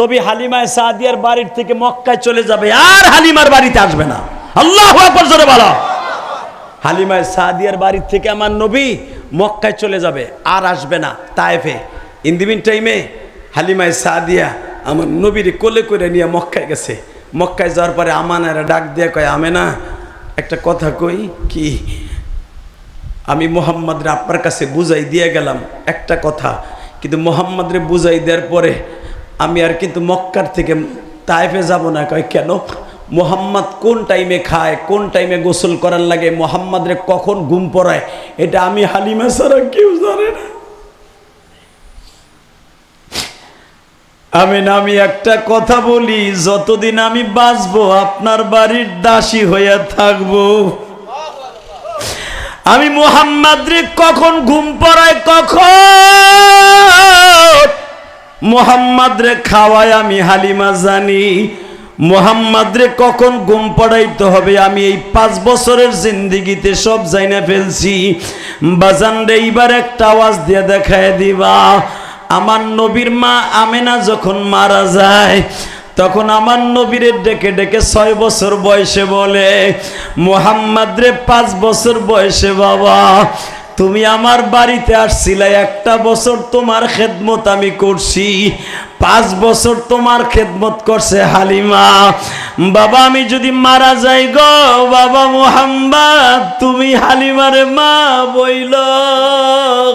নবী হালিমায় সাদিয়ার বাড়ির থেকে মক্কায় চলে যাবে, আর হালিমার বাড়িতে আসবে না। আল্লাহু আকবার, জোরে বলো। হালিমায় সাদিয়ার বাড়ির থেকে আমার নবী মক্কায় চলে যাবে, আর আসবে না তায়েফে। ইন দি মিন টাইমে হালিমায় সাদিয়া আমার নবীর কোলে করে নিয়ে মক্কায় গেছে। মক্কায় যাওয়ার পরে আমানারা ডাক দিয়ে কয়, আমেনা একটা কথা কই কি, আমি মোহাম্মদরে আপনার কাছে বুঝাই দিয়ে গেলাম একটা কথা, কিন্তু মোহাম্মদরে বুঝাই দেওয়ার পরে আমি আর কিন্তু মক্কার থেকে তায়েফে যাব না। কয় কেন? মোহাম্মদ কোন টাইমে খায়, কোন টাইমে গোসল করার লাগে, মোহাম্মদরে কখন ঘুম পড়ায়, এটা আমি হালিমা ছাড়া কেউ জানে না। আমি একটা কথা বলি, যতদিন আমি বাঁচবো আপনার বাড়ির দাসী হইয়া থাকবো। আমি মুহাম্মাদরে কখন ঘুম পড়ায়, কখন মুহাম্মাদরে খাওয়ায় আমি হালিমা জানি। মুহাম্মাদরে কখন ঘুম পড়াইতে হবে আমি এই 5 বছরের জিন্দেগিতে সব জাইনা ফেলছি। বাজান রে, এইবার একটা আওয়াজ দিয়ে দেখায় দিবা। আমার নবীর মা আমেনা যখন মারা যায়, তখন আমার নবীরে ডেকে ডেকে 6 বছর বয়সে বলে, মুহাম্মদ রে 5 বছর বয়সে বাবা তুমি আমার বাড়িতে আসছিলে, 1 বছর তোমার খেদমত আমি করছি, 5 বছর তোমার খেদমত করছে হালিমা। বাবা আমি যদি মারা যাই গো বাবা মুহাম্মদ, তুমি হালিমারে মা বইল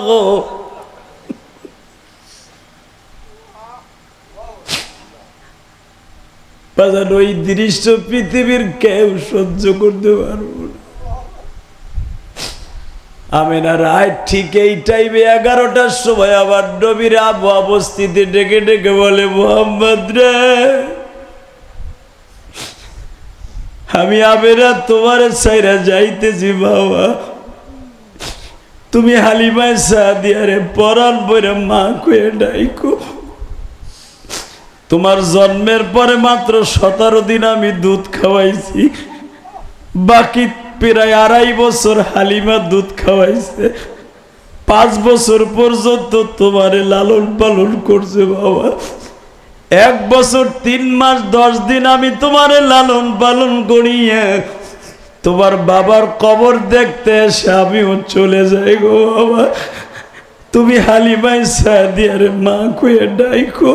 গো। বাজান ওই দৃশ্য পৃথিবীর কেউ সহ্য করতে পারবো না। আমেনা রায় ঠিক এই টাইমে 11টার সময় আবার নবীর আবু অবস্থিতি ডেকে ডেকে বলে, মুহাম্মদ রে, আমি আমেনা তোমার ছাইরা যাইতেছি বাবা, তুমি হালিমায় সাদিয়ারে পরাণ বইরে মা কয়ে ডাইকো। তোমার জন্মের পরে মাত্র 17 দিন আমি দুধ খাওয়াইছি, বাকি প্রায় 2.5 বছর হালিমা দুধ খাওয়াইছে। 5 বছর পর্যন্ত তোমারে লালন পালন করছে বাবা। 1 বছর 3 মাস 10 দিন আমি তোমারে লালন পালন করিয়ে তোমার বাবার কবর দেখতে এসে আমিও চলে যাই গো বাবা। তুমি হালিমায় সাদিয়ারে মা কয়ে ডাইকো।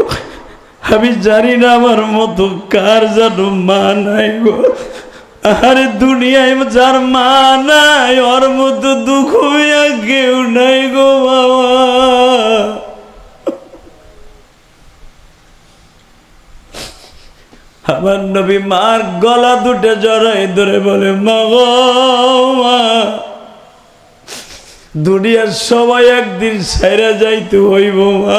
আমি জানি না আমার মতো কার যেন মা নাই গো। আরে দুনিয়ায় যার মা নাই ওর মতো দুঃখ হইয়া কেউ নাই গো বাবা। আমার নবী মার গলা দুটে জড়াই ধরে বলে, মা গো মা, দুনিয়ার সবাই একদিন ছাইরা যাইতে হইব মা,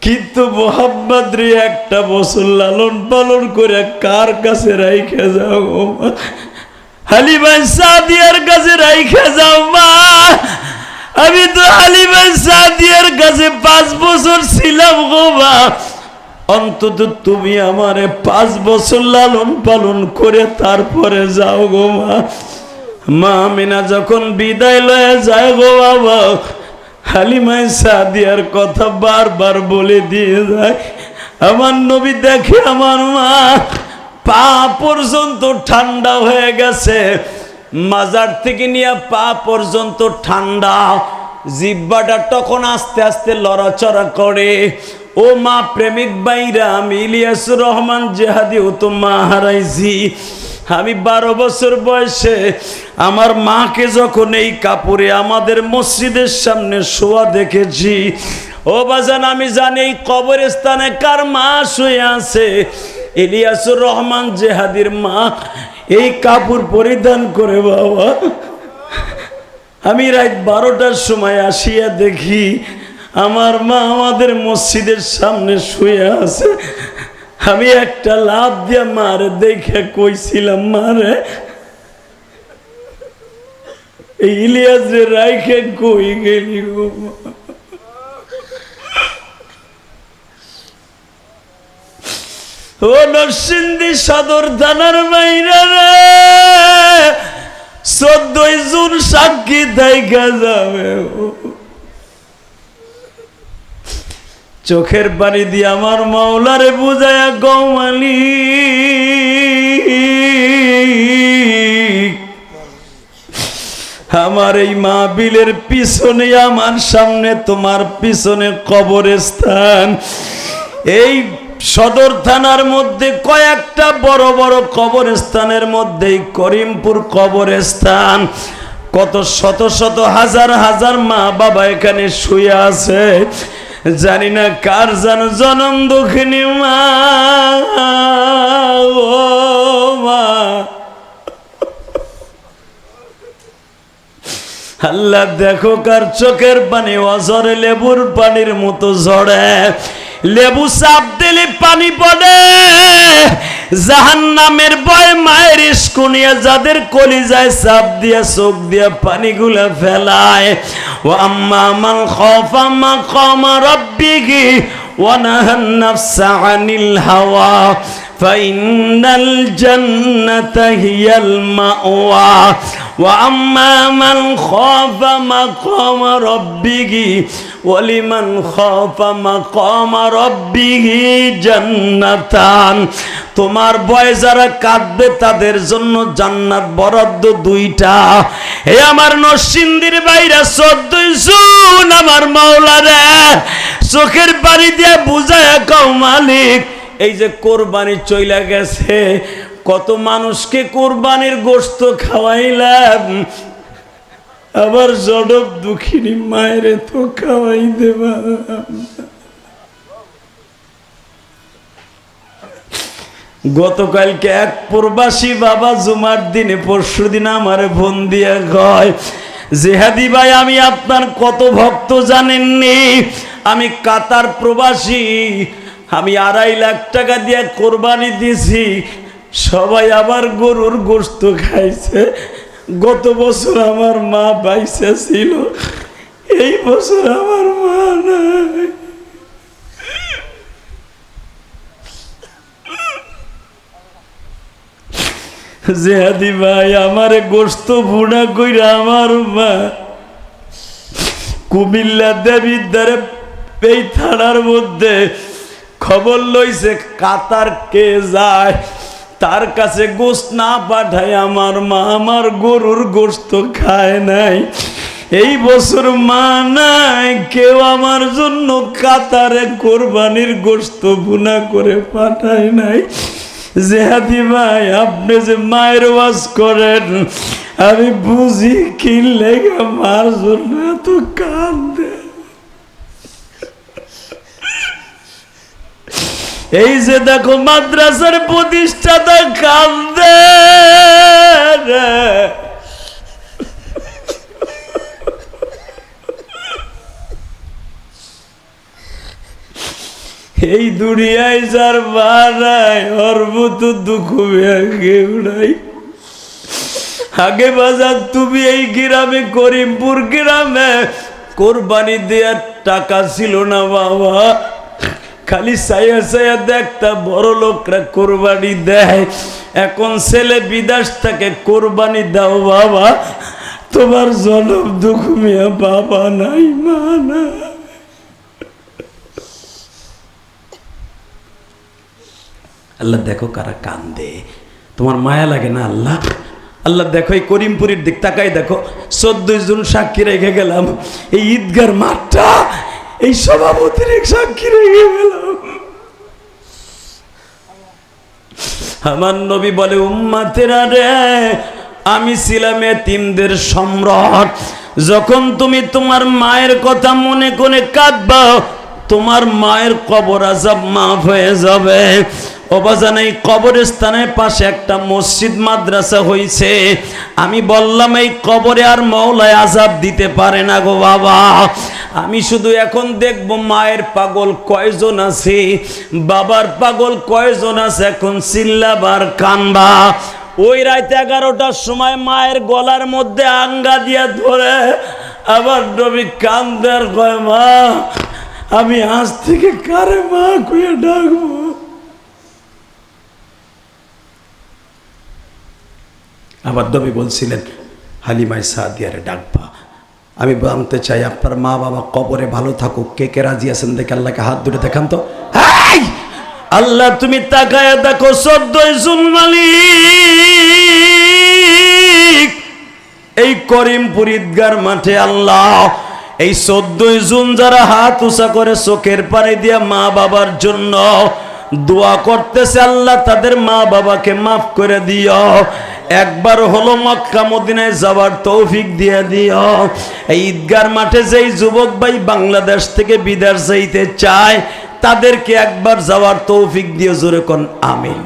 কিন্তু মুহাম্মদ রে 1 বছর লালন পালন করে কার কাছে রাইখা যাও মা? হালিমা সাদিয়ার কাছে রাইখা যাও মা। আমি তো হালিমা সাদিয়ার কাছে 5 বছর ছিলাম গো মা, অন্তত তুমি আমারে 5 বছর লালন পালন করে তারপরে যাও গো মা। মা আমিনা যখন বিদায় লয়ে যায় গো বাবা, হালিমায় সাদিয়ার কথা বারবার বলে দিয়ে যায়। আমার নবী দেখে আমার মা পা পর্যন্ত ঠান্ডা হয়ে গেছে, মাজার থেকে নিয়ে পা পর্যন্ত ঠান্ডা, জিহ্বাটা তখন আস্তে আস্তে লড়াচড়া করে। ও মা প্রেমিক বাইরা, আমি ইলিয়াসুর রহমান জেহাদি ও তো মা হারাইছি। আমি 12 বছর বয়সে আমার মাকে যখন এই কাপড়ে আমাদের মসজিদের সামনে শোয়া দেখেছি, ও বাজান আমি জানি এই কবরস্থানে কার মা শুয়ে আছে। ইলিয়াসুর রহমান জেহাদির মা এই কাপড় পরিধান করে বাবা। আমি রাত 12টার সময় আসিয়া দেখি আমার মা আমাদের মসজিদের সামনে শুয়ে আছে। আমি একটা লাফ দিয়া মারে দেখে কইছিলাম, মারে ইলিয়াস রে রাইখে কই গেলি গো মা? ও নরসিংদী সদর থানার বাইরে রে 14 জুন সাক্ষী দেখা যাবে। চোখের পানি দিয়ে আমার মাওলারে বুঝায়া গৌমালি আমার এই মাহফিলের পিছনে আমার সামনে তোমার পিছনে কবরস্থান। এই সদর থানার মধ্যে কয়েকটা বড় বড় কবরস্থানের মধ্যে করিমপুর কবরস্থান। কত শত শত হাজার হাজার মা বাবা এখানে শুয়ে আছে। জানি না কার যেন জনম দুঃখিনী মা। ও মা, আল্লাহ দেখো কার চোখের পানি অঝরে লেবুর পানির মতো ঝরে। লেবু চাপ দিলে পানি পড়ে। জাহান্নামের ভয় মায়ের ইস্কুনিয়া যাদের কলিজায় চাপ দিয়া চোখ দিয়া পানিগুলা ফেলায়। ও আম্মা মান খাফা মাকামা রাব্বিহি ওয়া নাহান নাফসা আনিল হাওয়া ফাইন্নাল জান্নাতা হিয়াল মাওয়া। وأما من خاف مقام ربه ولمن خاف مقام ربه جنتان। তোমার ভয় যারা কাঁদবে তাদের জন্য জান্নাত বরাদ্দ 2টা। হে আমার নরসিংদীর বাইরা 14 জুন আমার মাওলারে চোখের পানি দিয়ে বুঝায়া কও মালিক, এই যে কোরবানি চইলা গেছে, কত মানুষকে কোরবানির গোশত খাওয়াইলাম, আবার জনম দুঃখিনী মায়েরে তো খাওয়াই দেবা। গতকালকে এক প্রবাসী বাবা জুমার দিনে পরশু দিন আমারে ফোন দিয়া কয়, জেহাদি ভাই আমি আপনার কত ভক্ত জানেননি, আমি কাতার প্রবাসী, আমি 2.5 লাখ টাকা দিয়ে কোরবানি দিয়েছি, সবাই আবার গরুর গোশত খাইছে। গত বছর আমার মা বাইসা ছিল, এই বছর আমার মা নাই। জেহাদি ভাই আমারে গোশত বুড়া কইরা আমার মা কুমিল্লা দেবিদ্বারে এই থানার মধ্যে খবর লইছে কাতার কে যায়, তার কাছে গোশত না পাঠায় আমার মা আমার গরুর গোশত খায় নাই। এই বছর মা নাই, কেউ আমার জন্য কাতারে কোরবানির গোশত বুনা করে পাঠায় নাই। জেহাদি ভাই আপনি যে মায়ের ওয়াজ করেন আমি বুঝি কি লেগে মার জন্য এত কান্দে। এই যে দেখো মাদ্রাসার প্রতিষ্ঠাতা কান্দে, এই দুনিয়ায় যার বানায় ওর মতো দুঃখ কেউ নাই। আগে বাজার তুমি এই গ্রামে করিমপুর গ্রামে কোরবানি দেওয়ার টাকা ছিল না বাবা, খালি সাইয়া সাইয়া দেখতা বড় লোকরা কোরবানি দেয়। এখন ছেলে বিদেশ থেকে কোরবানি দাও বাবা, তোমার জনম দুঃখ মিয়া বাবা নাই মা না। আল্লাহ দেখো কারা কান্দে, তোমার মায়া লাগে না আল্লাহ? আল্লাহ দেখো এই করিমপুরের দিক তাকাই দেখো, 14 জন সাক্ষী রেখে গেলাম, এই ঈদগার মাঠটা এই সভাপতির সাক্ষী রেখে গেলাম। আমার নবী বলে উম্মতেরা রে, আমি ছিলাম এতিমদের সম্রাট। যখন তুমি তোমার মায়ের কথা মনে করে কাঁদবা, তোমার মায়ের কবর আযাব মাফ হয়ে যাবে। অবাজান এই কবরস্থানের পাশে একটা মসজিদ মাদ্রাসা হয়েছে। আমি বললাম এই কবরে আর মওলায় আযাব দিতে পারে না গো বাবা। আমি শুধু এখন দেখব মায়ের পাগল কয়জন আছে, বাবার পাগল কয়জন আছে, এখন চিল্লাবার কানবা। ওই রাত 11টার সময় মায়ের গলার মধ্যে আঙ্গা দিয়া ধরে আবার নবী কান্দার কয়, মা আমি আজ থেকে কারে মা কইয়া ডাকবো? আবার নবী বলছিলেন, হালিমায় সাদিয়ারে ডাকবা। আমি জানতে চাই আপনার মা বাবা কবরে ভালো থাকুক, কে কে রাজি আছেন দেখে আল্লাহকে হাত ধরে দেখান তো। আল্লাহ তুমি তাকায় দেখো 14 জুন মালিক এই করিমপুর ঈদগার মাঠে আল্লাহ এই 14 জুন যারা হাত উঁচা করে চোখের পানি দিয়ে মা বাবার জন্য দোয়া করতেছে, আল্লাহ তাদের মা বাবাকে মাফ করে দিও। একবার হলো মক্কা মদিনায় যাওয়ার তৌফিক দিয়ে দিও। এই ঈদগার মাঠে যেই যুবক ভাই বাংলাদেশ থেকে বিদেশ যাইতে চায় তাদেরকে একবার যাওয়ার তৌফিক দিয়ে জোরে কোন আমিন।